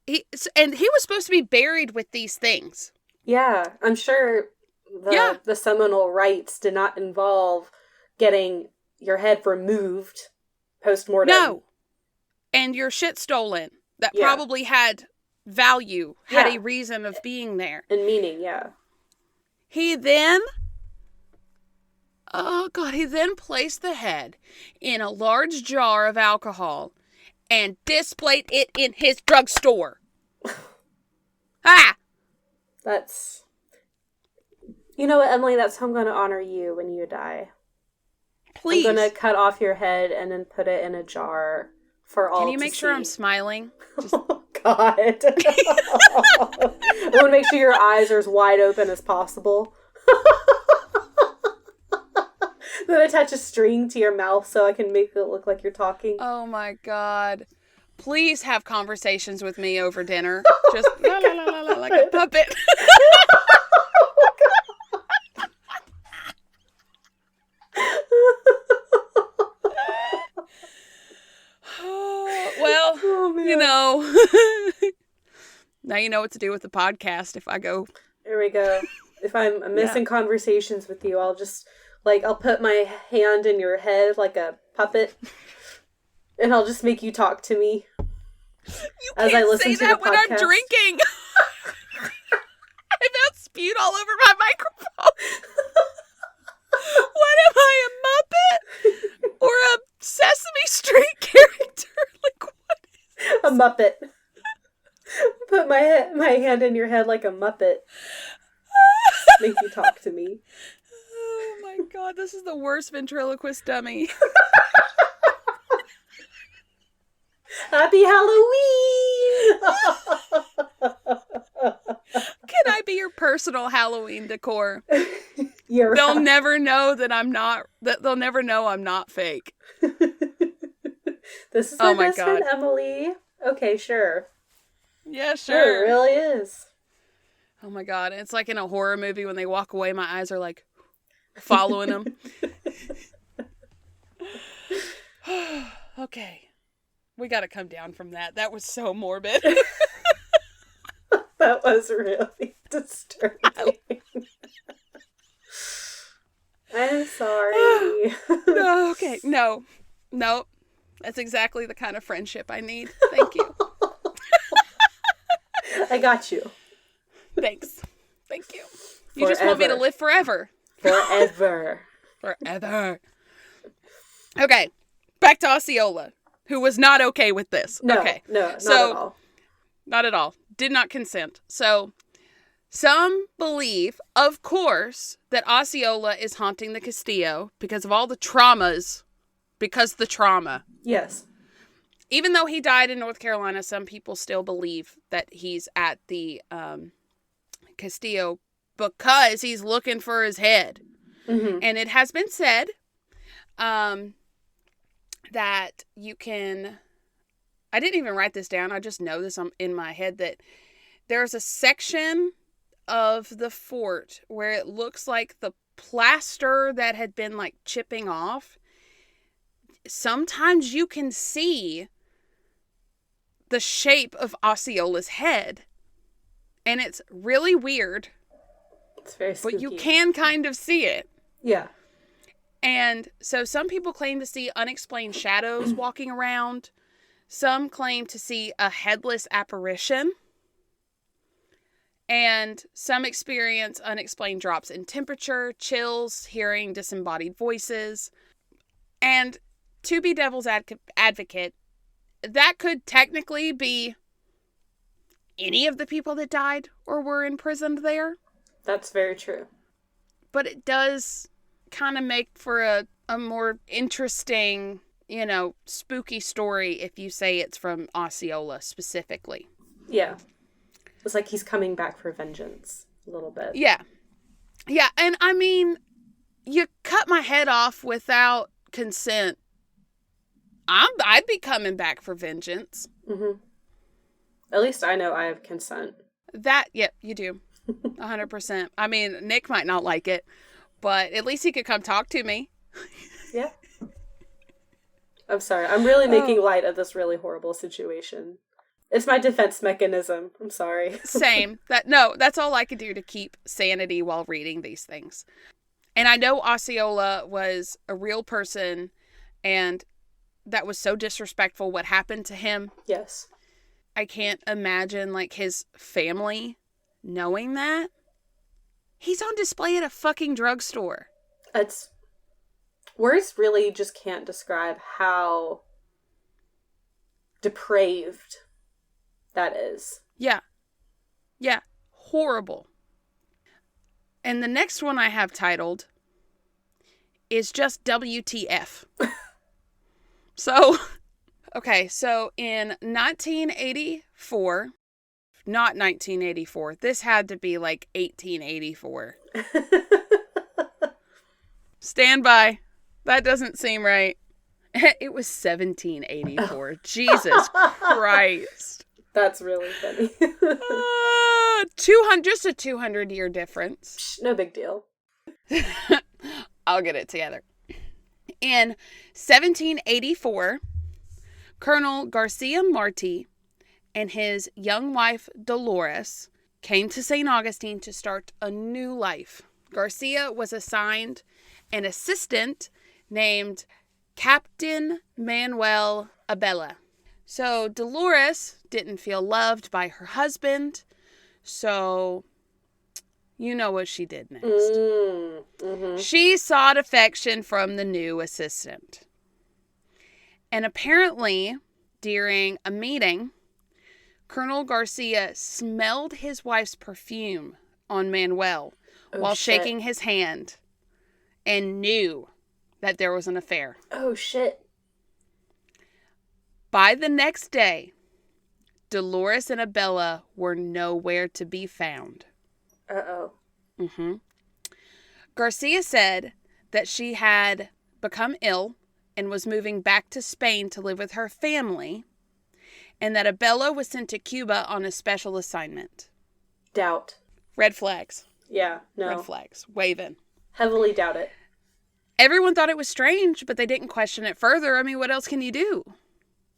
he was supposed to be buried with these things. Yeah, I'm sure the Seminole rites did not involve getting your head removed post-mortem. No. And your shit stolen. That probably had value, had a reason of being there. And meaning, yeah. He then placed the head in a large jar of alcohol and displayed it in his drugstore. That's... You know what, Emily? That's how I'm going to honor you when you die. Please. I'm going to cut off your head and then put it in a jar for all to see. Can you make sure I'm smiling? Oh, God. I want to make sure your eyes are as wide open as possible. Then attach a string to your mouth so I can make it look like you're talking. Oh, my God. Please have conversations with me over dinner. Just la la la la la like a puppet. Well, you know. Now you know what to do with the podcast if I go. There we go. If I'm missing conversations with you, I'll just, I'll put my hand in your head like a puppet. And I'll just make you talk to me. You can't say that when I'm drinking. I about spewed all over my microphone. What am I, a Muppet? Or a Sesame Street character? Like, what is this? A Muppet. Put my hand in your head like a Muppet. Make you talk to me. Oh my God, this is the worst ventriloquist dummy. Happy Halloween! Can I be your personal Halloween decor? They'll never know that I'm not. They'll never know I'm not fake. This is my best friend Emily. Okay, sure. Yeah, sure. It really is. Oh my God, it's like in a horror movie when they walk away, my eyes are like following them. Okay. We got to come down from that. That was so morbid. That was really disturbing. I'm sorry. No, okay. No. That's exactly the kind of friendship I need. Thank you. I got you. Thanks. Thank you. You just want me to live forever. Forever. Forever. Okay. Back to Osceola, who was not okay with this. No, okay. No, not at all. Not at all. Did not consent. So, some believe, of course, that Osceola is haunting the Castillo because of all the traumas. Because the trauma. Yes. Even though he died in North Carolina, some people still believe that he's at the Castillo because he's looking for his head. Mm-hmm. And it has been said that you can... I didn't even write this down. I just know this in my head that there's a section of the fort where it looks like the plaster that had been like chipping off. Sometimes you can see the shape of Osceola's head. And it's really weird. It's very spooky. But you can kind of see it. Yeah. And so some people claim to see unexplained shadows walking around. Some claim to see a headless apparition. And some experience unexplained drops in temperature, chills, hearing disembodied voices. And to be devil's advocate, that could technically be any of the people that died or were imprisoned there. That's very true. But it does kind of make for a more interesting, spooky story if you say it's from Osceola specifically. Yeah. It's like he's coming back for vengeance a little bit. Yeah. Yeah, and I mean, you cut my head off without consent. I'd be coming back for vengeance. Mm-hmm. At least I know I have consent. Yep, you do. 100%. I mean, Nick might not like it, but at least he could come talk to me. Yeah. I'm sorry. I'm really making light of this really horrible situation. It's my defense mechanism. I'm sorry. Same. That's all I could do to keep sanity while reading these things. And I know Osceola was a real person, and that was so disrespectful what happened to him. Yes. I can't imagine, his family knowing that. He's on display at a fucking drugstore. Words really just can't describe how depraved that is. Yeah. Yeah. Horrible. And the next one I have titled is just WTF. So in 1984, not 1984, this had to be 1884. Stand by. That doesn't seem right. It was 1784. Jesus Christ. That's really funny. 200, just a 200-year difference. No big deal. I'll get it together. In 1784, Colonel Garcia Marti and his young wife Dolores came to St. Augustine to start a new life. Garcia was assigned an assistant named Captain Manuel Abella. So Dolores didn't feel loved by her husband, so you know what she did next. Mm-hmm. She sought affection from the new assistant. And apparently, during a meeting, Colonel Garcia smelled his wife's perfume on Manuel while shaking his hand and knew that there was an affair. Oh, shit. By the next day, Dolores and Abella were nowhere to be found. Uh-oh. Mm-hmm. Garcia said that she had become ill and was moving back to Spain to live with her family, and that Abella was sent to Cuba on a special assignment. Doubt. Red flags. Yeah, no. Red flags. Waving. Heavily doubt it. Everyone thought it was strange, but they didn't question it further. I mean, what else can you do?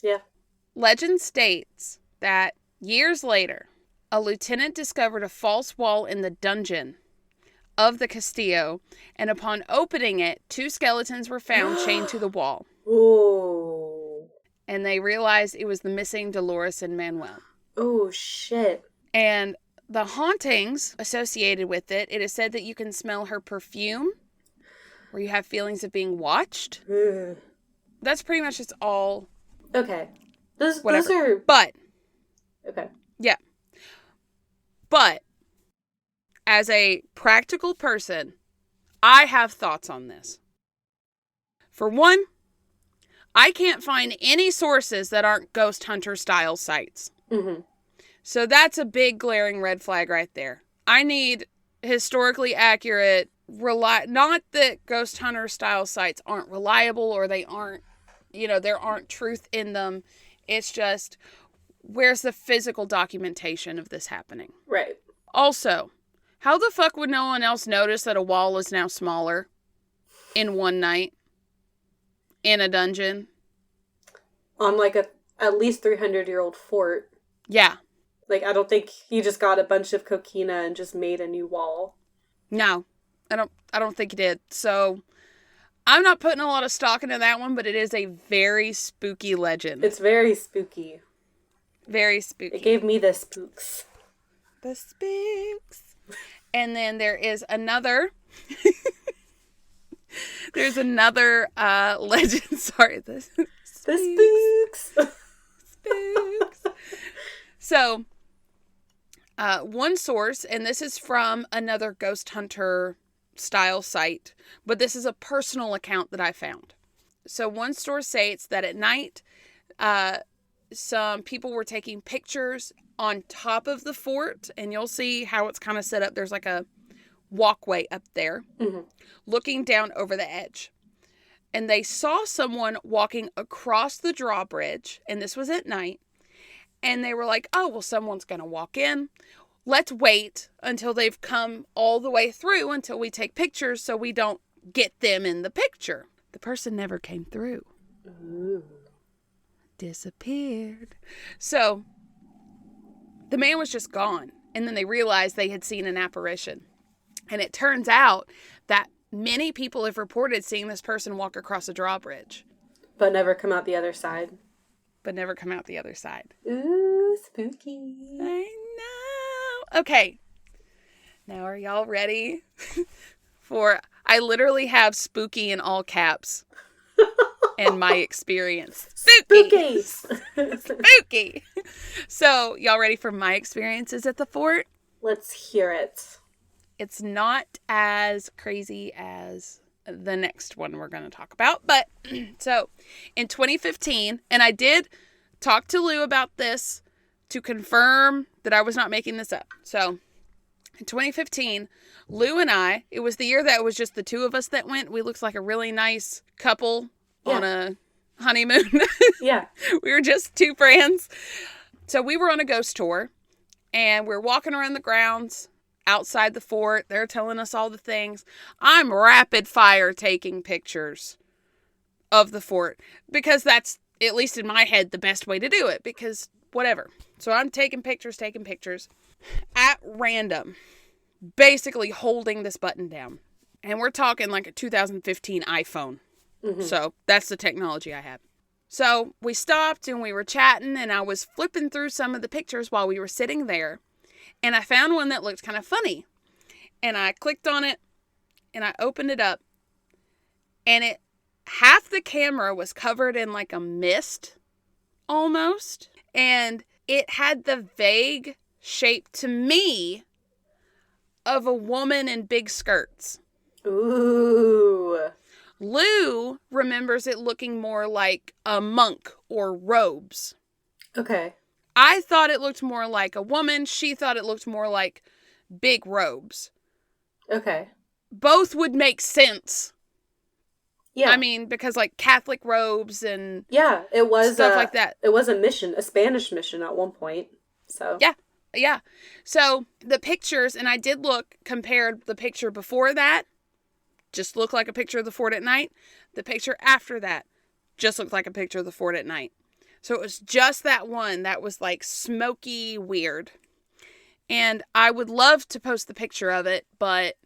Yeah. Legend states that years later, a lieutenant discovered a false wall in the dungeon of the Castillo, and upon opening it, 2 skeletons were found chained to the wall. Ooh. And they realized it was the missing Dolores and Manuel. Oh, shit. And the hauntings associated with it, it is said that you can smell her perfume, or you have feelings of being watched. Ugh. That's pretty much just all. Okay. Those Whatever. are... But. Okay. Yeah. But, as a practical person, I have thoughts on this. For one, I can't find any sources that aren't ghost hunter style sites. Mm-hmm. So that's a big glaring red flag right there. I need historically accurate, not that ghost hunter style sites aren't reliable or they aren't, there aren't truth in them. It's just, where's the physical documentation of this happening? Right. Also, how the fuck would no one else notice that a wall is now smaller in one night in a dungeon? On at least 300-year-old fort. Yeah. I don't think he just got a bunch of coquina and just made a new wall. No, I don't think he did. So I'm not putting a lot of stock into that one, but it is a very spooky legend. It's very spooky. Very spooky. It gave me the spooks. The spooks. And then there is another. There's another legend. Sorry, the spooks. Spooks. So, one source, and this is from another ghost hunter style site, but this is a personal account that I found. So one source states that at night, some people were taking pictures on top of the fort, and you'll see how it's kind of set up. There's like a walkway up there, looking down over the edge. And they saw someone walking across the drawbridge, and this was at night. And they were like, oh, well, someone's going to walk in. Let's wait until they've come all the way through until we take pictures so we don't get them in the picture. The person never came through. Ooh. Disappeared. So the man was just gone. And then they realized they had seen an apparition. And it turns out that many people have reported seeing this person walk across a drawbridge. But never come out the other side. Ooh, spooky. I know. Okay. Now are y'all ready for... I literally have spooky in all caps and my experience. Spooky. Spooky. So, y'all ready for my experiences at the fort? Let's hear it. It's not as crazy as the next one we're going to talk about. But, so, in 2015, and I did talk to Lou about this to confirm that I was not making this up. So, in 2015, Lou and I, it was the year that it was just the two of us that went. We looked like a really nice couple on a honeymoon. Yeah. We were just two friends. So we were on a ghost tour, and we're walking around the grounds outside the fort. They're telling us all the things. I'm rapid fire taking pictures of the fort because that's, at least in my head, the best way to do it because whatever. So I'm taking pictures at random, basically holding this button down. And we're talking like a 2015 iPhone. So that's the technology I had. So we stopped and we were chatting and I was flipping through some of the pictures while we were sitting there. And I found one that looked kind of funny. And I clicked on it and I opened it up. And half the camera was covered in like a mist almost. And it had the vague shape to me of a woman in big skirts. Ooh. Lou remembers it looking more like a monk or robes. Okay. I thought it looked more like a woman. She thought it looked more like big robes. Okay. Both would make sense. Yeah. I mean, because like Catholic robes and it was stuff like that. It was a Spanish mission at one point. So Yeah. So the pictures, and I did compared the picture before that, just looked like a picture of the fort at night. The picture after that just looked like a picture of the fort at night. So it was just that one that was like smoky weird. And I would love to post the picture of it, but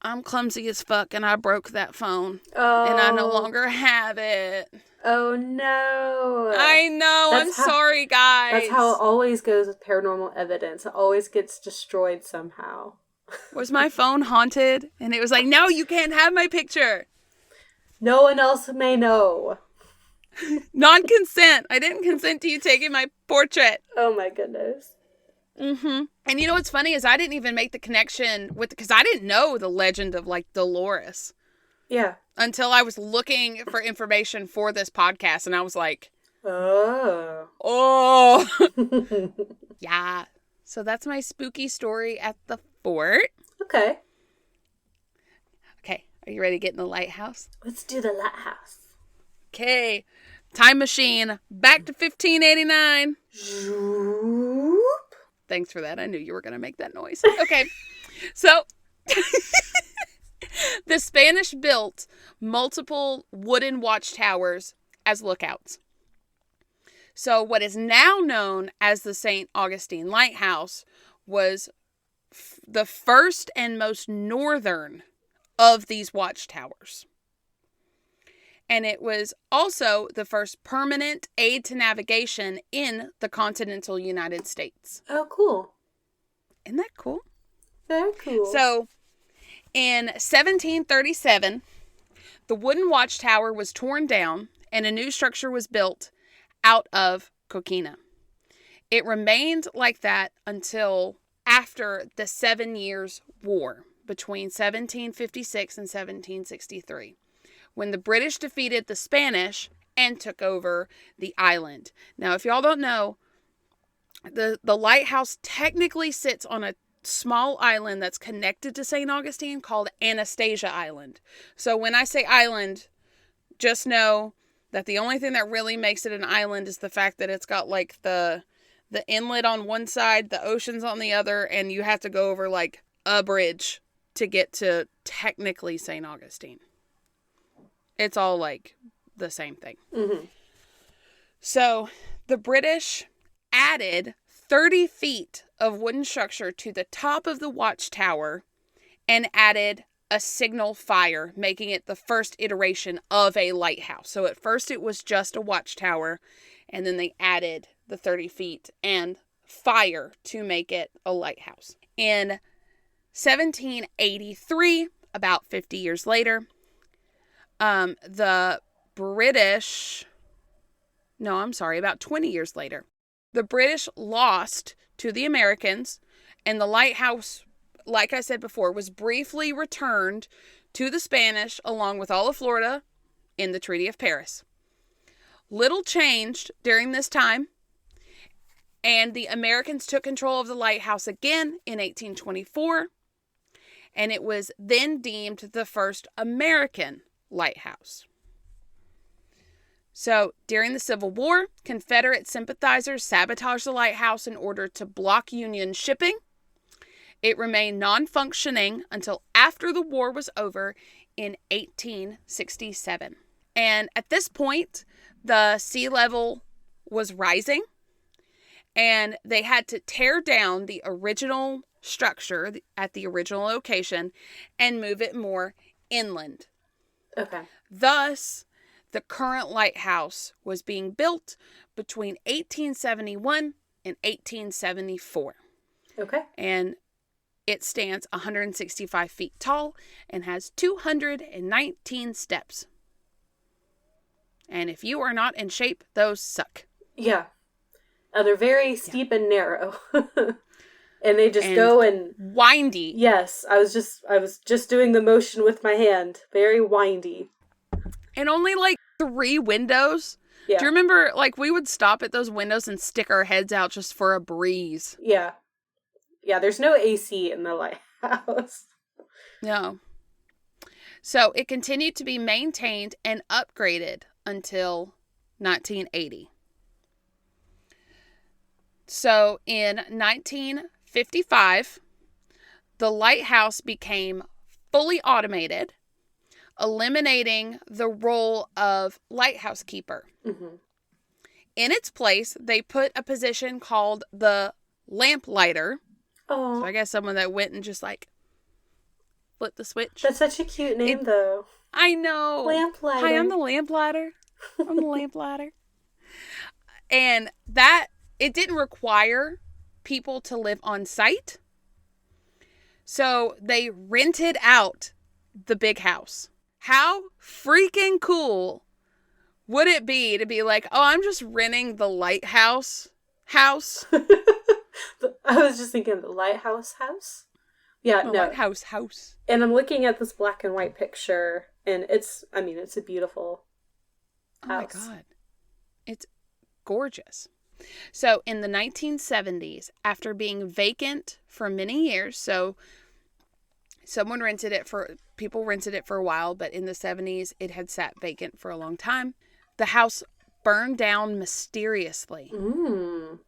I'm clumsy as fuck and I broke that phone. Oh. And I no longer have it. Oh no. I know. I'm sorry, guys. That's how it always goes with paranormal evidence. It always gets destroyed somehow. Was my phone haunted? And it was like, no, you can't have my picture. No one else may know. Non-consent. I didn't consent to you taking my portrait. Oh my goodness. And you know what's funny is I didn't even make the connection because I didn't know the legend of like Dolores. Yeah. Until I was looking for information for this podcast and I was like, oh. Yeah. So that's my spooky story at the fort. Okay. Okay. Are you ready to get in the lighthouse? Let's do the lighthouse. Okay. Time machine. Back to 1589. Zoop. Thanks for that. I knew you were going to make that noise. Okay. So the Spanish built multiple wooden watchtowers as lookouts. So what is now known as the St. Augustine Lighthouse was the first and most northern of these watchtowers. And it was also the first permanent aid to navigation in the continental United States. Oh, cool. Isn't that cool? Very cool. So, in 1737, the wooden watchtower was torn down and a new structure was built out of coquina. It remained like that until after the 7 Years' War between 1756 and 1763, when the British defeated the Spanish and took over the island. Now, if y'all don't know, the lighthouse technically sits on a small island that's connected to St. Augustine called Anastasia Island. So when I say island, just know that the only thing that really makes it an island is the fact that it's got like the inlet on one side, the ocean's on the other, and you have to go over like a bridge to get to technically St. Augustine. It's all like the same thing. Mm-hmm. So the British added 30 feet of wooden structure to the top of the watchtower and added a signal fire, making it the first iteration of a lighthouse. So at first it was just a watchtower, and then they added the 30 feet and fire to make it a lighthouse. In 1783, about 50 years later, about 20 years later, the British lost to the Americans, and the lighthouse, like I said before, was briefly returned to the Spanish along with all of Florida in the Treaty of Paris. Little changed during this time, and the Americans took control of the lighthouse again in 1824, and it was then deemed the first American lighthouse. So, during the Civil War, Confederate sympathizers sabotaged the lighthouse in order to block Union shipping. It remained non-functioning until after the war was over in 1867. And at this point, the sea level was rising, and they had to tear down the original structure at the original location and move it more inland. Okay. Thus, the current lighthouse was being built between 1871 and 1874. Okay. And it stands 165 feet tall and has 219 steps. And if you are not in shape, those suck. Yeah. They're very steep and narrow. And they just go and windy. Yes, I was just doing the motion with my hand. Very windy. And only like 3 windows. Yeah. Do you remember, like, we would stop at those windows and stick our heads out just for a breeze? Yeah. Yeah, there's no AC in the lighthouse. No. So it continued to be maintained and upgraded until 1980. So in 1955, the lighthouse became fully automated, eliminating the role of lighthouse keeper. Mm-hmm. In its place, they put a position called the lamplighter. Oh, So I guess someone that went and just like flipped the switch. that's such a cute name, though. I know. Lamplighter. Hi, I'm the lamplighter. I'm the lamplighter. And that, it didn't require people to live on site. So they rented out the big house. How freaking cool would it be to be like, oh, I'm just renting the lighthouse house? I was just thinking the lighthouse house. Yeah, The no. lighthouse house. And I'm looking at this black and white picture, and it's a beautiful house. Oh my God. It's gorgeous. So in the 1970s, after being vacant for many years, so people rented it for a while, but in the 70s, it had sat vacant for a long time. The house burned down mysteriously. Mm.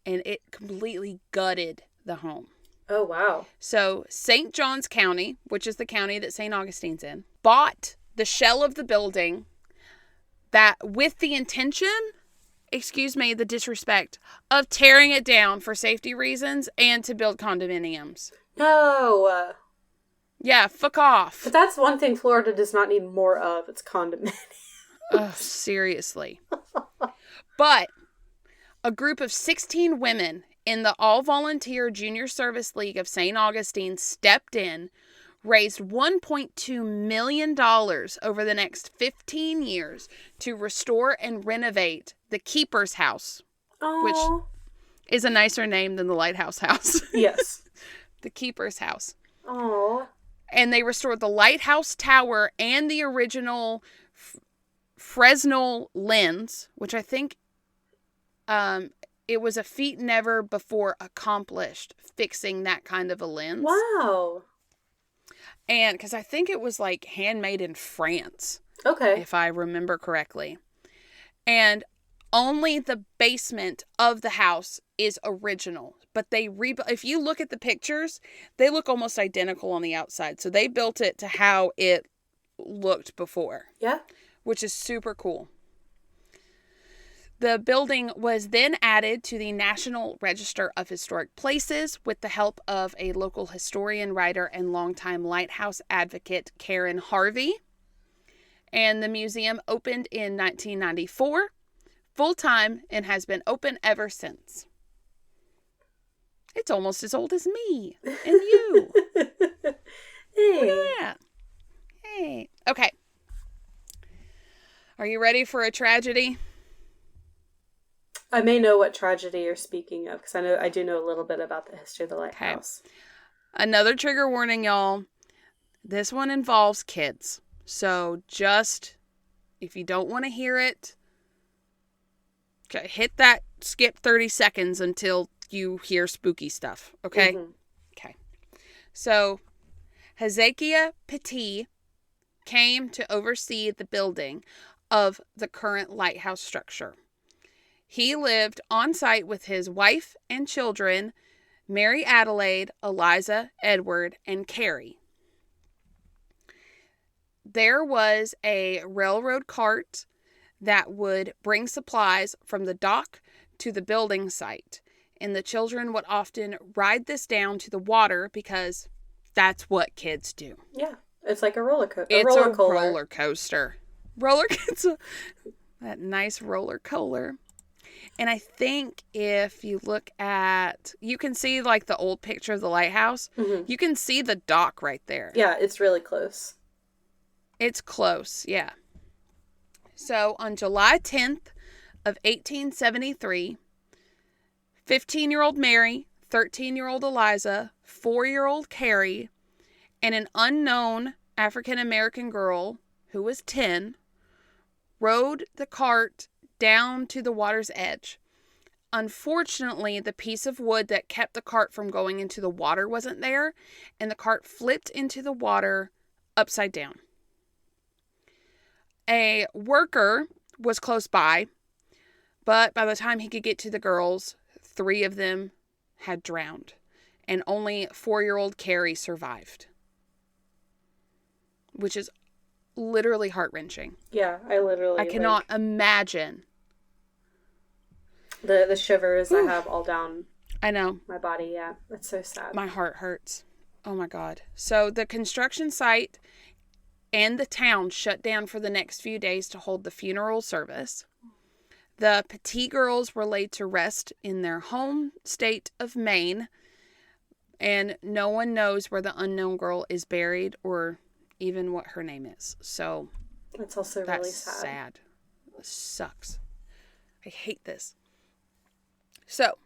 And it completely gutted the home. Oh, wow. So St. Johns County, which is the county that St. Augustine's in, bought the shell of the building that with the intention, excuse me, the disrespect, of tearing it down for safety reasons and to build condominiums. No. Yeah, fuck off. But that's one thing Florida does not need more of. It's condominiums. Oh, seriously. But a group of 16 women in the all-volunteer Junior Service League of St. Augustine stepped in, raised $1.2 million over the next 15 years to restore and renovate the Keeper's House, Aww. which is a nicer name than the Lighthouse House. Yes. The Keeper's House. Aww. And they restored the Lighthouse Tower and the original Fresnel lens, which I think it was a feat never before accomplished, fixing that kind of a lens. Wow. And because I think it was like handmade in France. Okay. If I remember correctly. And only the basement of the house is original. But they if you look at the pictures, they look almost identical on the outside. So they built it to how it looked before. Yeah. Which is super cool. The building was then added to the National Register of Historic Places with the help of a local historian, writer, and longtime lighthouse advocate, Karen Harvey. And the museum opened in 1994, full-time, and has been open ever since. It's almost as old as me and you. Hey. Yeah. Hey. Okay. Are you ready for a tragedy? I may know what tragedy you're speaking of, because I do know a little bit about the history of the lighthouse. Okay. Another trigger warning, y'all. This one involves kids. So just, if you don't want to hear it, okay, hit that skip 30 seconds until you hear spooky stuff, okay? Mm-hmm. Okay. So, Hezekiah Petit came to oversee the building of the current lighthouse structure. He lived on site with his wife and children, Mary Adelaide, Eliza, Edward, and Carrie. There was a railroad cart that would bring supplies from the dock to the building site, and the children would often ride this down to the water because that's what kids do. Yeah, it's like a roller coaster. It's a roller coaster. That nice roller coaster. And I think if you look at, you can see like the old picture of the lighthouse. Mm-hmm. You can see the dock right there. Yeah, it's really close. It's close, yeah. So on July 10th of 1873, 15-year-old Mary, 13-year-old Eliza, 4-year-old Carrie, and an unknown African-American girl who was 10 rode the cart down to the water's edge. Unfortunately, the piece of wood that kept the cart from going into the water wasn't there, and the cart flipped into the water upside down. A worker was close by, but by the time he could get to the girls, 3 of them had drowned, and only 4-year-old Carrie survived, which is literally heart-wrenching. Yeah, I cannot imagine. The shivers I have all down. I know. My body, yeah. It's so sad. My heart hurts. Oh my God. So the construction site and the town shut down for the next few days to hold the funeral service. The Petit girls were laid to rest in their home state of Maine, and no one knows where the unknown girl is buried or even what her name is. So that's also really sad. It sucks. I hate this. So,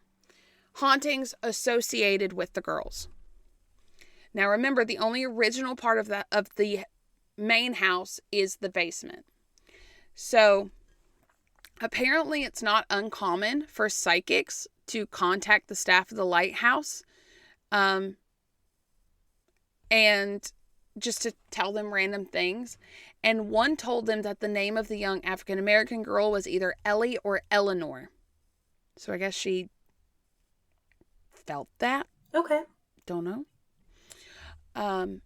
hauntings associated with the girls. Now remember, the only original part of the main house is the basement. So, apparently it's not uncommon for psychics to contact the staff of the lighthouse and just to tell them random things. And one told them that the name of the young African-American girl was either Ellie or Eleanor. So I guess she felt that. Okay. Don't know. And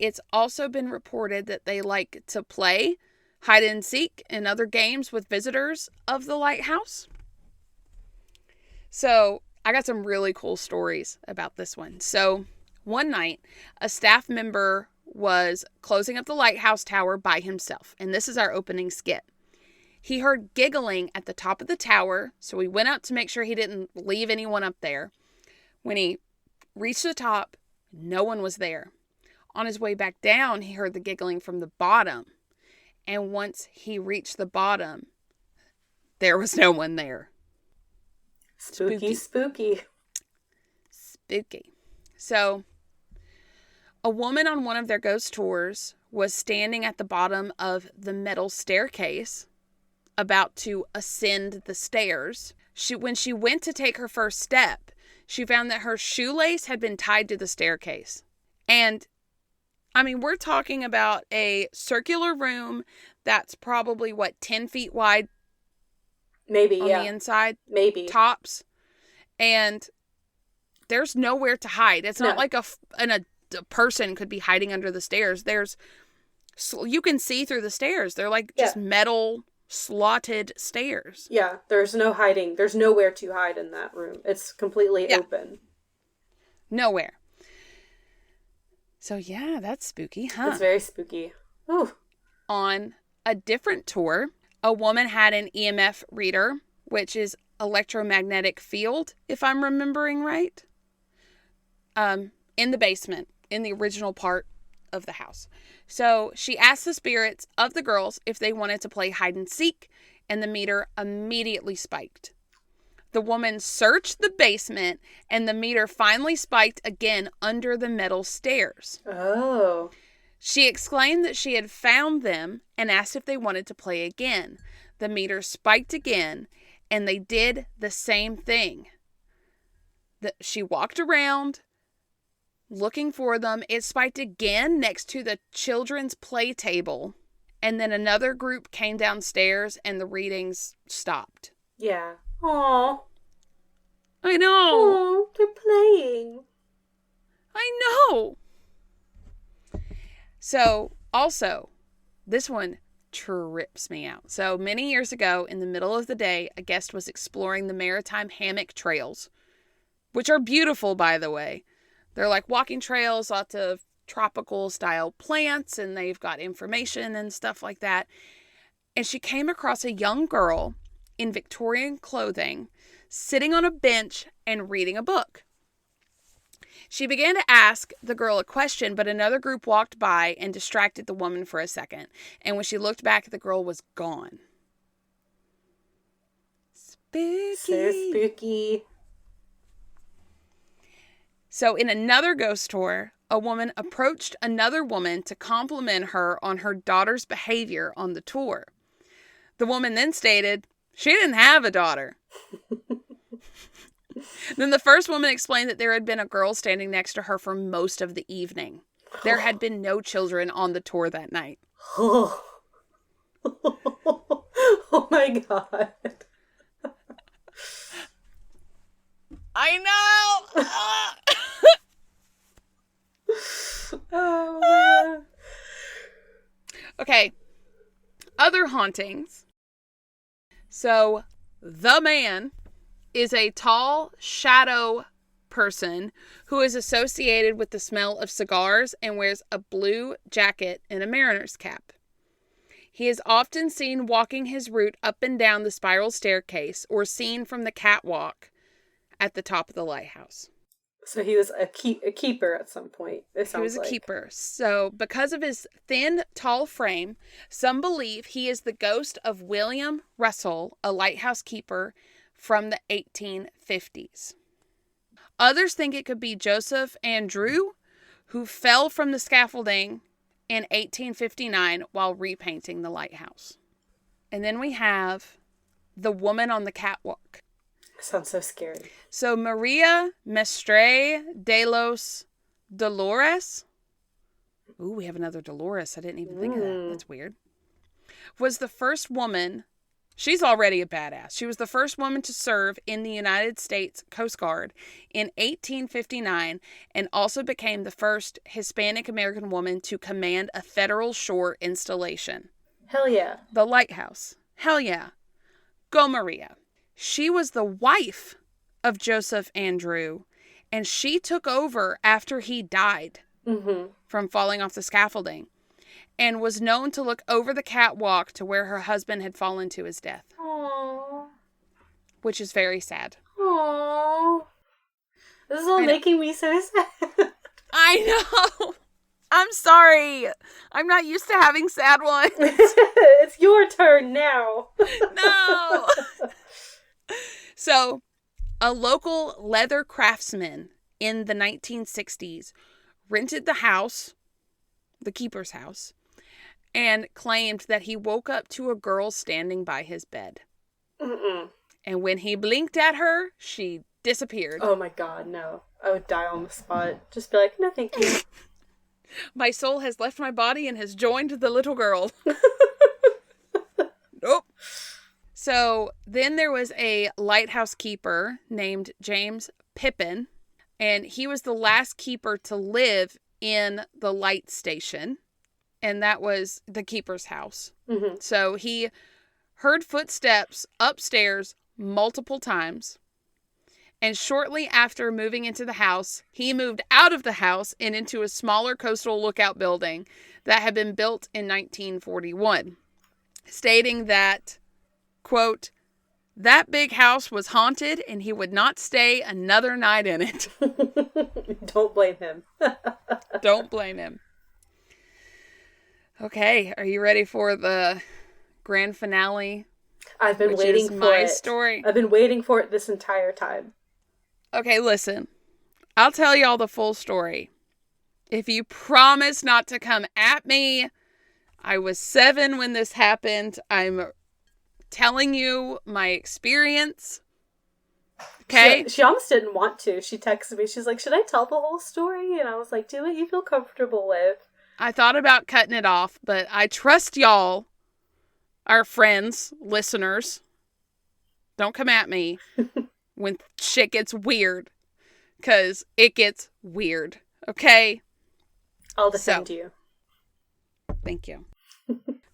it's also been reported that they like to play hide and seek and other games with visitors of the lighthouse. So I got some really cool stories about this one. So One night, a staff member was closing up the lighthouse tower by himself, and this is our opening skit. He heard giggling at the top of the tower, so he went up to make sure he didn't leave anyone up there. When he reached the top, no one was there. On his way back down, he heard the giggling from the bottom, and once he reached the bottom, there was no one there. Spooky. Spooky. So, a woman on one of their ghost tours was standing at the bottom of the metal staircase, about to ascend the stairs. When she went to take her first step, she found that her shoelace had been tied to the staircase. And, I mean, we're talking about a circular room that's probably, 10 feet wide? Maybe, on the inside? Maybe. Tops. And there's nowhere to hide. It's not like a person could be hiding under the stairs. You can see through the stairs. They're like just metal slotted stairs. Yeah, there's no hiding. There's nowhere to hide in that room. It's completely open. Nowhere. So yeah, that's spooky, huh? It's very spooky. Ooh. On a different tour, a woman had an EMF reader, which is electromagnetic field, if I'm remembering right, in the basement, in the original part of the house. So she asked the spirits of the girls if they wanted to play hide and seek, and the meter immediately spiked. The woman searched the basement, and the meter finally spiked again under the metal stairs. Oh. She exclaimed that she had found them and asked if they wanted to play again. The meter spiked again, and they did the same thing. She walked around looking for them. It spiked again next to the children's play table. And then another group came downstairs and the readings stopped. Yeah. Aww. I know. Aww, they're playing. I know. So, also, this one trips me out. So, many years ago, in the middle of the day, a guest was exploring the maritime hammock trails, which are beautiful, by the way. They're like walking trails, lots of tropical style plants, and they've got information and stuff like that. And she came across a young girl in Victorian clothing sitting on a bench and reading a book. She began to ask the girl a question, but another group walked by and distracted the woman for a second. And when she looked back, the girl was gone. Spooky. So spooky. So in another ghost tour, a woman approached another woman to compliment her on her daughter's behavior on the tour. The woman then stated she didn't have a daughter. Then the first woman explained that there had been a girl standing next to her for most of the evening. There had been no children on the tour that night. Oh my God. I know! Oh, man. Okay. Other hauntings. So, the man is a tall shadow person who is associated with the smell of cigars and wears a blue jacket and a mariner's cap. He is often seen walking his route up and down the spiral staircase or seen from the catwalk at the top of the lighthouse. So he was a keeper at some point. He was a keeper. So because of his thin, tall frame, some believe he is the ghost of William Russell, a lighthouse keeper from the 1850s. Others think it could be Joseph Andrew, who fell from the scaffolding in 1859 while repainting the lighthouse. And then we have the woman on the catwalk. Sounds so scary. So Maria Mestre de los Dolores. Ooh, we have another Dolores. I didn't even think of that. That's weird. Was the first woman. She's already a badass. She was the first woman to serve in the United States Coast Guard in 1859 and also became the first Hispanic American woman to command a federal shore installation. Hell yeah. The lighthouse. Hell yeah. Go Maria. She was the wife of Joseph Andrew And she took over after he died from falling off the scaffolding, and was known to look over the catwalk to where her husband had fallen to his death. Aww. Which is very sad. Aww. This is all making me so sad. I know. I'm sorry. I'm not used to having sad ones. It's your turn now. No. So, a local leather craftsman in the 1960s rented the house, the keeper's house, and claimed that he woke up to a girl standing by his bed. And when he blinked at her, she disappeared. Oh my God, no. I would die on the spot. Just be like, no, thank you. My soul has left my body and has joined the little girl. Nope. So then there was a lighthouse keeper named James Pippin, and he was the last keeper to live in the light station, and that was the keeper's house. So he heard footsteps upstairs multiple times, and shortly after moving into the house, he moved out of the house and into a smaller coastal lookout building that had been built in 1941, stating that, quote, that big house was haunted and he would not stay another night in it. Don't blame him. Don't blame him. Okay, are you ready for the grand finale? I've been waiting for my it. Story. I've been waiting for it this entire time. Okay, listen. I'll tell y'all the full story. If you promise not to come at me, I was 7 when this happened. I'm telling you my experience. Okay? She almost didn't want to. She texted me. She's like, should I tell the whole story? And I was like, do what you feel comfortable with. I thought about cutting it off, but I trust y'all, our friends, listeners. Don't come at me when shit gets weird, because it gets weird. Okay? I'll defend you. Thank you.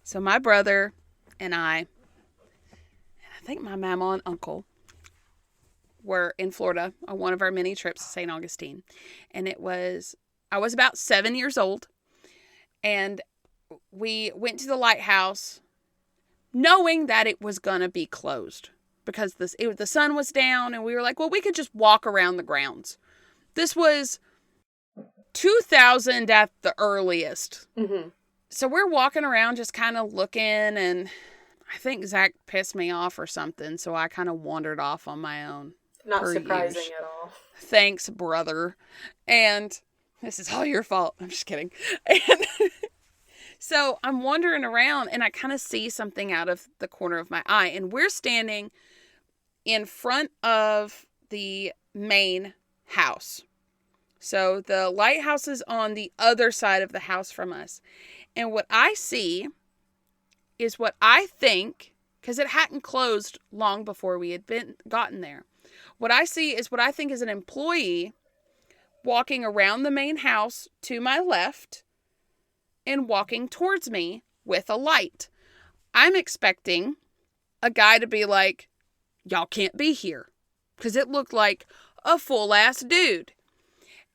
So my brother and I think my mama and uncle were in Florida on one of our many trips to St. Augustine. And I was about 7 years old. And we went to the lighthouse knowing that it was going to be closed because the sun was down, and we were like, well, we could just walk around the grounds. This was 2000 at the earliest. So we're walking around just kind of looking, and I think Zach pissed me off or something, so I kind of wandered off on my own. Not surprising at all. Thanks, brother. And this is all your fault. I'm just kidding. And so I'm wandering around, and I kind of see something out of the corner of my eye, and we're standing in front of the main house. So the lighthouse is on the other side of the house from us. And what I see is what I think, because it hadn't closed long before we had gotten there. What I see is what I think is an employee walking around the main house to my left and walking towards me with a light. I'm expecting a guy to be like, y'all can't be here, because it looked like a full-ass dude.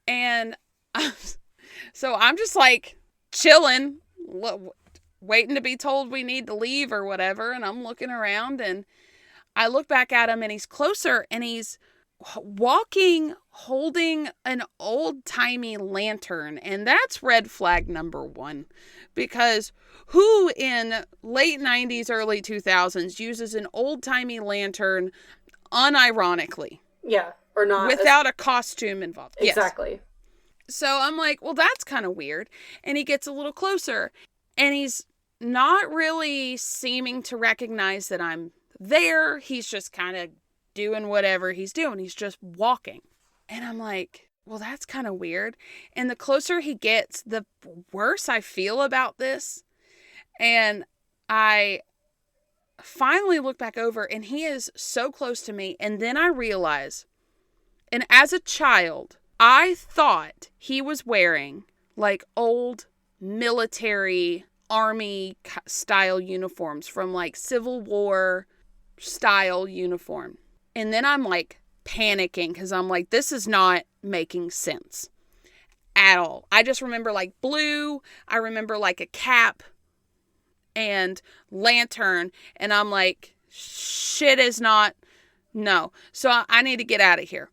And so I'm just like chilling, waiting to be told we need to leave or whatever. And I'm looking around, and I look back at him, and he's closer, and he's walking holding an old-timey lantern. And that's red flag number 1, because who in late 90s, early 2000s uses an old-timey lantern unironically? Yeah, or not. Without a costume involved. Exactly. Yes. So I'm like, well, that's kind of weird. And he gets a little closer, and he's not really seeming to recognize that I'm there. He's just kind of doing whatever he's doing. He's just walking. And I'm like, well, that's kind of weird. And the closer he gets, the worse I feel about this. And I finally look back over, and he is so close to me. And then I realize, and as a child, I thought he was wearing like old military army style uniforms from like Civil War style uniform. And then I'm like panicking because I'm like, this is not making sense at all. I just remember like blue. I remember like a cap and lantern. And I'm like, shit is not, no. So I need to get out of here.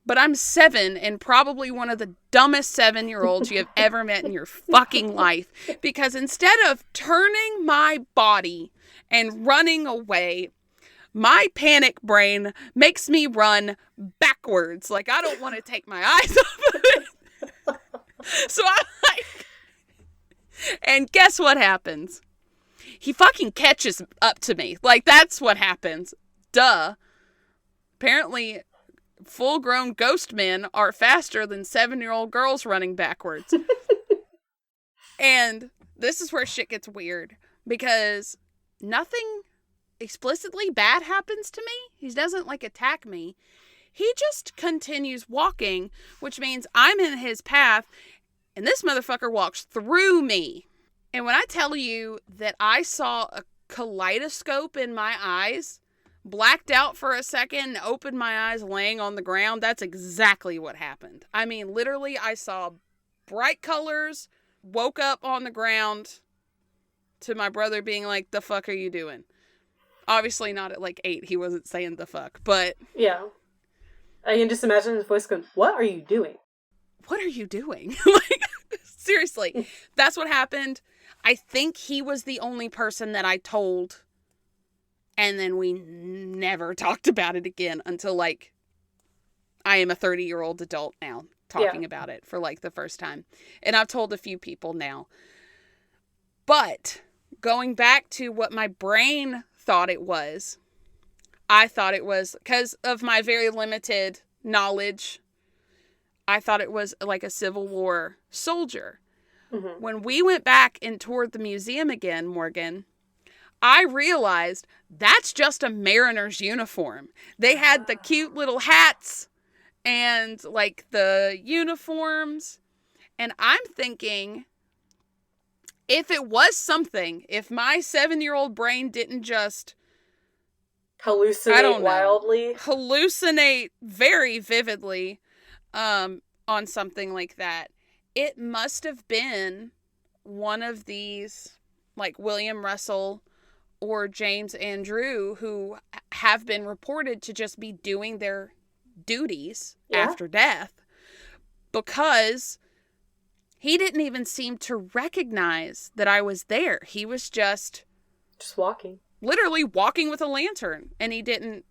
But I'm 7 and probably one of the dumbest 7-year-olds you have ever met in your fucking life. Because instead of turning my body and running away, my panic brain makes me run backwards. Like, I don't want to take my eyes off of it. So I'm like, and guess what happens? He fucking catches up to me. Like, that's what happens. Duh. Apparently, full-grown ghost men are faster than 7-year-old girls running backwards. And this is where shit gets weird. Because nothing explicitly bad happens to me. He doesn't, like, attack me. He just continues walking, which means I'm in his path, and this motherfucker walks through me. And when I tell you that I saw a kaleidoscope in my eyes, blacked out for a second, opened my eyes laying on the ground, that's exactly what happened. I mean, literally, I saw bright colors, woke up on the ground to my brother being like, the fuck are you doing? Obviously not at like 8, he wasn't saying the fuck, but... Yeah. I can just imagine his voice going, what are you doing? What are you doing? Like, seriously, that's what happened. I think he was the only person that I told, and then we never talked about it again until, like, I am a 30-year-old adult now talking about it for, like, the first time. And I've told a few people now. But going back to what my brain thought it was, I thought it was, because of my very limited knowledge, I thought it was like a Civil War soldier. Mm-hmm. When we went back and toured the museum again, Morgan, I realized that's just a mariner's uniform. They had the cute little hats and like the uniforms. And I'm thinking, if it was something, if my 7-year-old brain didn't just hallucinate very vividly on something like that, it must have been one of these, like William Russell or James Andrew, who have been reported to just be doing their duties after death, because he didn't even seem to recognize that I was there. He was just walking. Literally walking with a lantern, and he didn't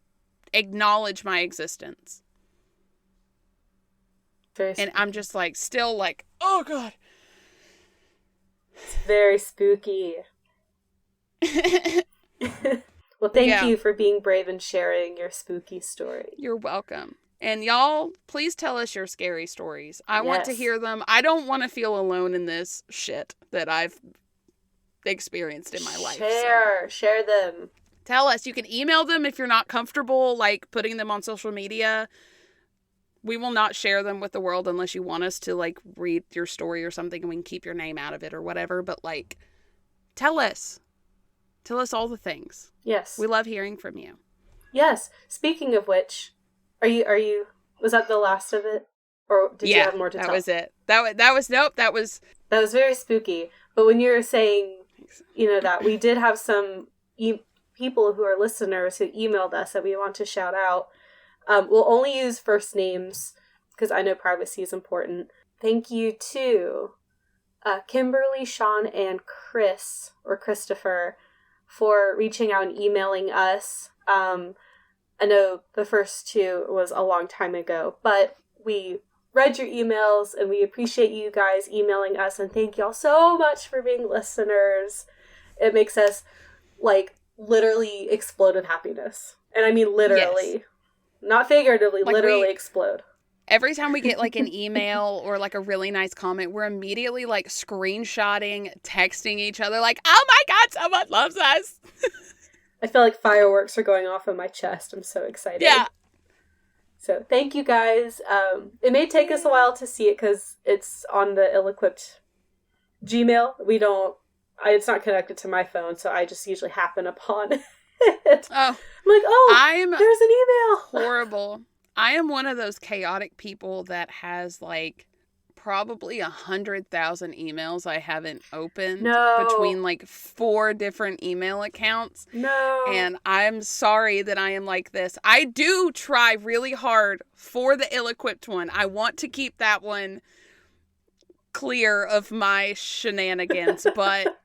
acknowledge my existence. And I'm just like, still like, oh God. It's very spooky. Well, thank you for being brave and sharing your spooky story. You're welcome. And y'all, please tell us your scary stories. I want to hear them. I don't want to feel alone in this shit that I've experienced in my life. Share them. Tell us. You can email them if you're not comfortable, like, putting them on social media. We will not share them with the world unless you want us to, like, read your story or something, and we can keep your name out of it or whatever. But, like, tell us. Tell us all the things. Yes. We love hearing from you. Yes. Speaking of which, are you, was that the last of it? Or did you have more to tell? That was it. That was very spooky. But when you were saying, you know, that we did have some people who are listeners who emailed us that we want to shout out. We'll only use first names because I know privacy is important. Thank you to Kimberly, Sean, and Chris, or Christopher, for reaching out and emailing us. I know the first two was a long time ago, but we read your emails and we appreciate you guys emailing us, and thank y'all so much for being listeners. It makes us, like, literally explode with happiness. And I mean literally. Yes. Not figuratively, like, literally explode. Every time we get, like, an email or, like, a really nice comment, we're immediately, like, screenshotting, texting each other, like, oh my God, someone loves us. I feel like fireworks are going off in my chest. I'm so excited. Yeah. So, thank you guys. It may take us a while to see it because it's on the ill-equipped Gmail. It's not connected to my phone, so I just usually happen upon it. Oh. I'm like, there's an email. Horrible. I am one of those chaotic people that has like probably 100,000 emails I haven't opened between No. like 4 different email accounts. No. And I'm sorry that I am like this. I do try really hard for the ill-equipped one. I want to keep that one clear of my shenanigans, but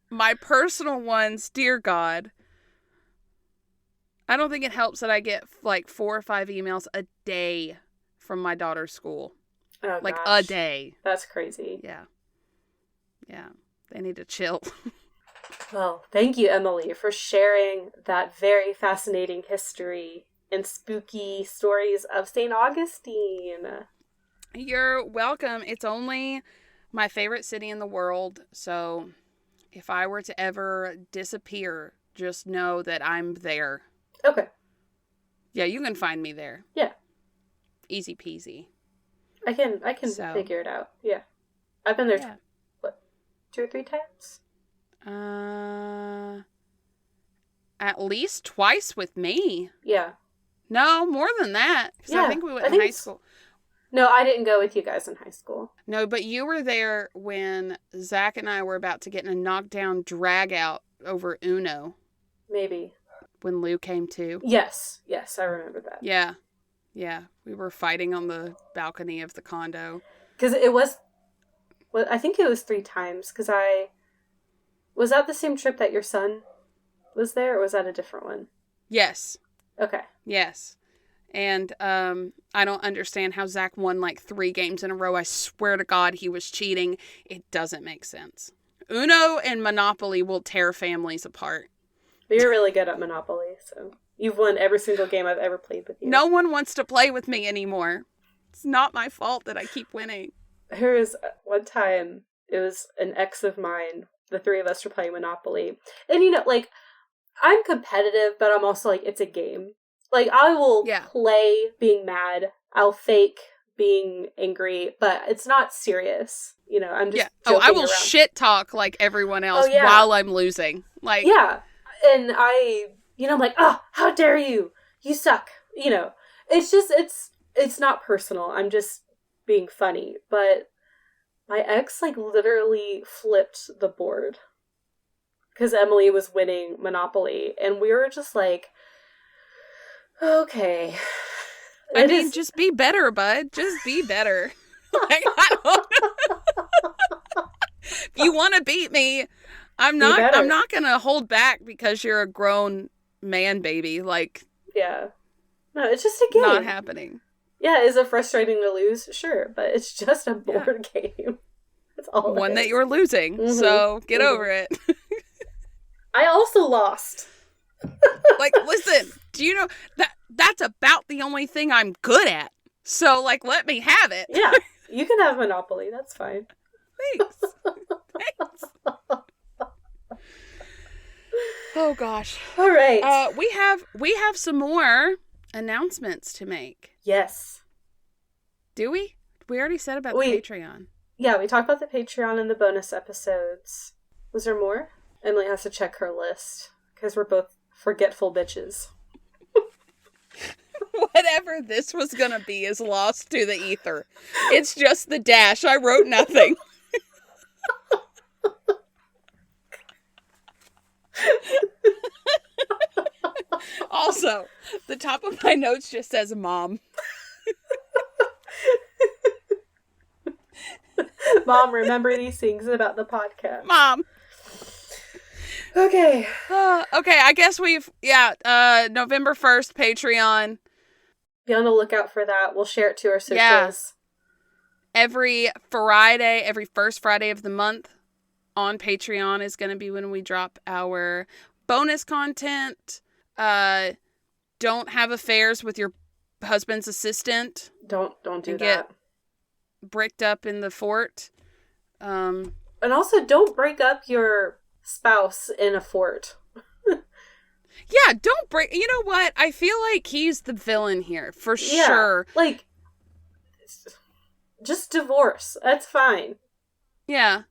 my personal ones, dear God, I don't think it helps that I get like 4 or 5 emails a day from my daughter's school. Oh, like gosh. a day. That's crazy. Yeah. Yeah. They need to chill. Well, thank you, Emily, for sharing that very fascinating history and spooky stories of St. Augustine. You're welcome. It's only my favorite city in the world, so if I were to ever disappear, just know that I'm there. Okay. Yeah, you can find me there. Yeah. Easy peasy. I can figure it out. Yeah. I've been there, 2 or 3 times? At least twice with me. Yeah. No, more than that. Because I think we went in high school. No, I didn't go with you guys in high school. No, but you were there when Zach and I were about to get in a knockdown drag out over Uno. Maybe. When Lou came to. Yes, I remember that. Yeah. Yeah, we were fighting on the balcony of the condo. Because it was, well, I think it was 3 times, because was that the same trip that your son was there, or was that a different one? Yes. Okay. Yes. And I don't understand how Zach won like 3 games in a row. I swear to God he was cheating. It doesn't make sense. Uno and Monopoly will tear families apart. But you're really good at Monopoly, so you've won every single game I've ever played with you. No one wants to play with me anymore. It's not my fault that I keep winning. There was one time, it was an ex of mine, the 3 of us were playing Monopoly. And like, I'm competitive, but I'm also like, it's a game. Like, I will play being mad. I'll fake being angry, but it's not serious. I'm just joking I will around. shit talk like everyone else while I'm losing. Like, yeah. And I'm like, oh, how dare you? You suck. It's just, it's not personal. I'm just being funny. But my ex, like, literally flipped the board because Emily was winning Monopoly. And we were just like, okay. I mean, just be better, bud. Just be better. Like, I don't know. If you want to beat me, I'm not going to hold back because you're a grown man, baby. Like, yeah. No, it's just a game. Not happening. Yeah, is it frustrating to lose? Sure, but it's just a board game. That's all. One that you're losing. Mm-hmm. So get over it. I also lost. Like, listen, do you know that's about the only thing I'm good at? So, like, let me have it. Yeah, you can have Monopoly. That's fine. Thanks. Oh gosh. All right. We have some more announcements to make. Yes. Do we? We already said about the Patreon. Yeah, we talked about the Patreon in the bonus episodes. Was there more? Emily has to check her list because we're both forgetful bitches. Whatever this was gonna be is lost to the ether. It's just the dash. I wrote nothing. Also, the top of my notes just says Mom. Mom, remember these things about the podcast. Mom. Okay. Okay, I guess November 1st, Patreon. Be on the lookout for that. We'll share it to our socials. Yeah. Every first Friday of the month on Patreon is going to be when we drop our bonus content. Don't have affairs with your husband's assistant. Don't do that. Get bricked up in the fort. And also don't break up your spouse in a fort. Yeah, don't break. You know what? I feel like he's the villain here for sure. Like, just divorce. That's fine. Yeah.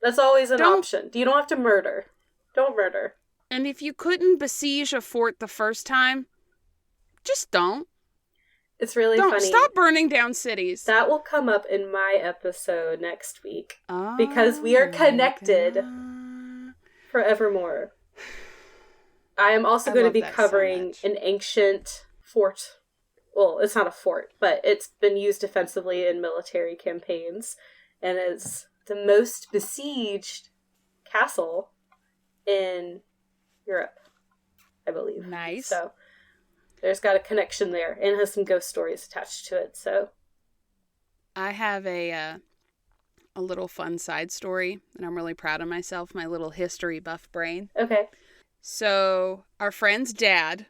That's always an option. You don't have to murder. Don't murder. And if you couldn't besiege a fort the first time, just don't. It's really Don't funny. stop burning down cities. That will come up in my episode next week. Because we are connected forevermore. I am also going to be covering an ancient fort. Well, it's not a fort, but it's been used defensively in military campaigns. And it's the most besieged castle in Europe, I believe. Nice. So there's got a connection there, and has some ghost stories attached to it. So I have a little fun side story, and I'm really proud of myself, my little history buff brain. Okay. So our friend's dad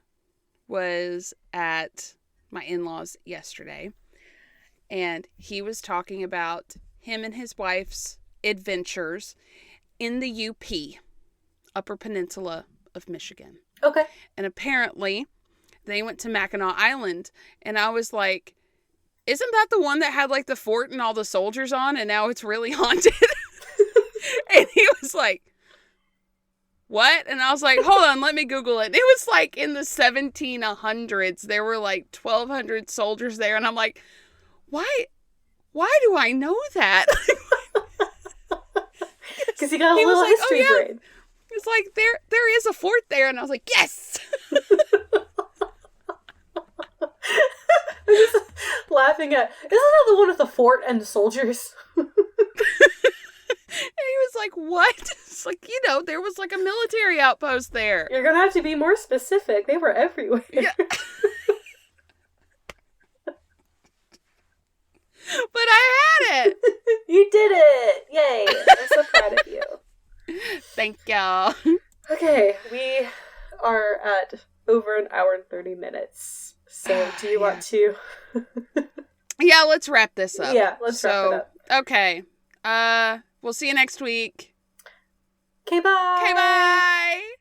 was at my in-laws yesterday, and he was talking about him and his wife's adventures in the UP, Upper Peninsula of Michigan. Okay. And apparently they went to Mackinac Island, and I was like, isn't that the one that had like the fort and all the soldiers on, and now it's really haunted? And he was like, what? And I was like, hold on, let me Google it. It was like in the 1700s. There were like 1,200 soldiers there. And I'm like, why do I know that? Because he got a little like, history brain. It's like, there is a fort there. And I was like, yes. I'm just laughing at, isn't that the one with the fort and the soldiers? And he was like, what? It's like, there was like a military outpost there. You're going to have to be more specific. They were everywhere. Yeah. But I had it. You did it. Yay. I'm so proud of you. Thank y'all. Okay, we are at over an hour and 30 minutes. So do you want to? Yeah, let's wrap this up. Yeah, let's wrap it up. Okay. We'll see you next week. Okay, bye. Okay, bye.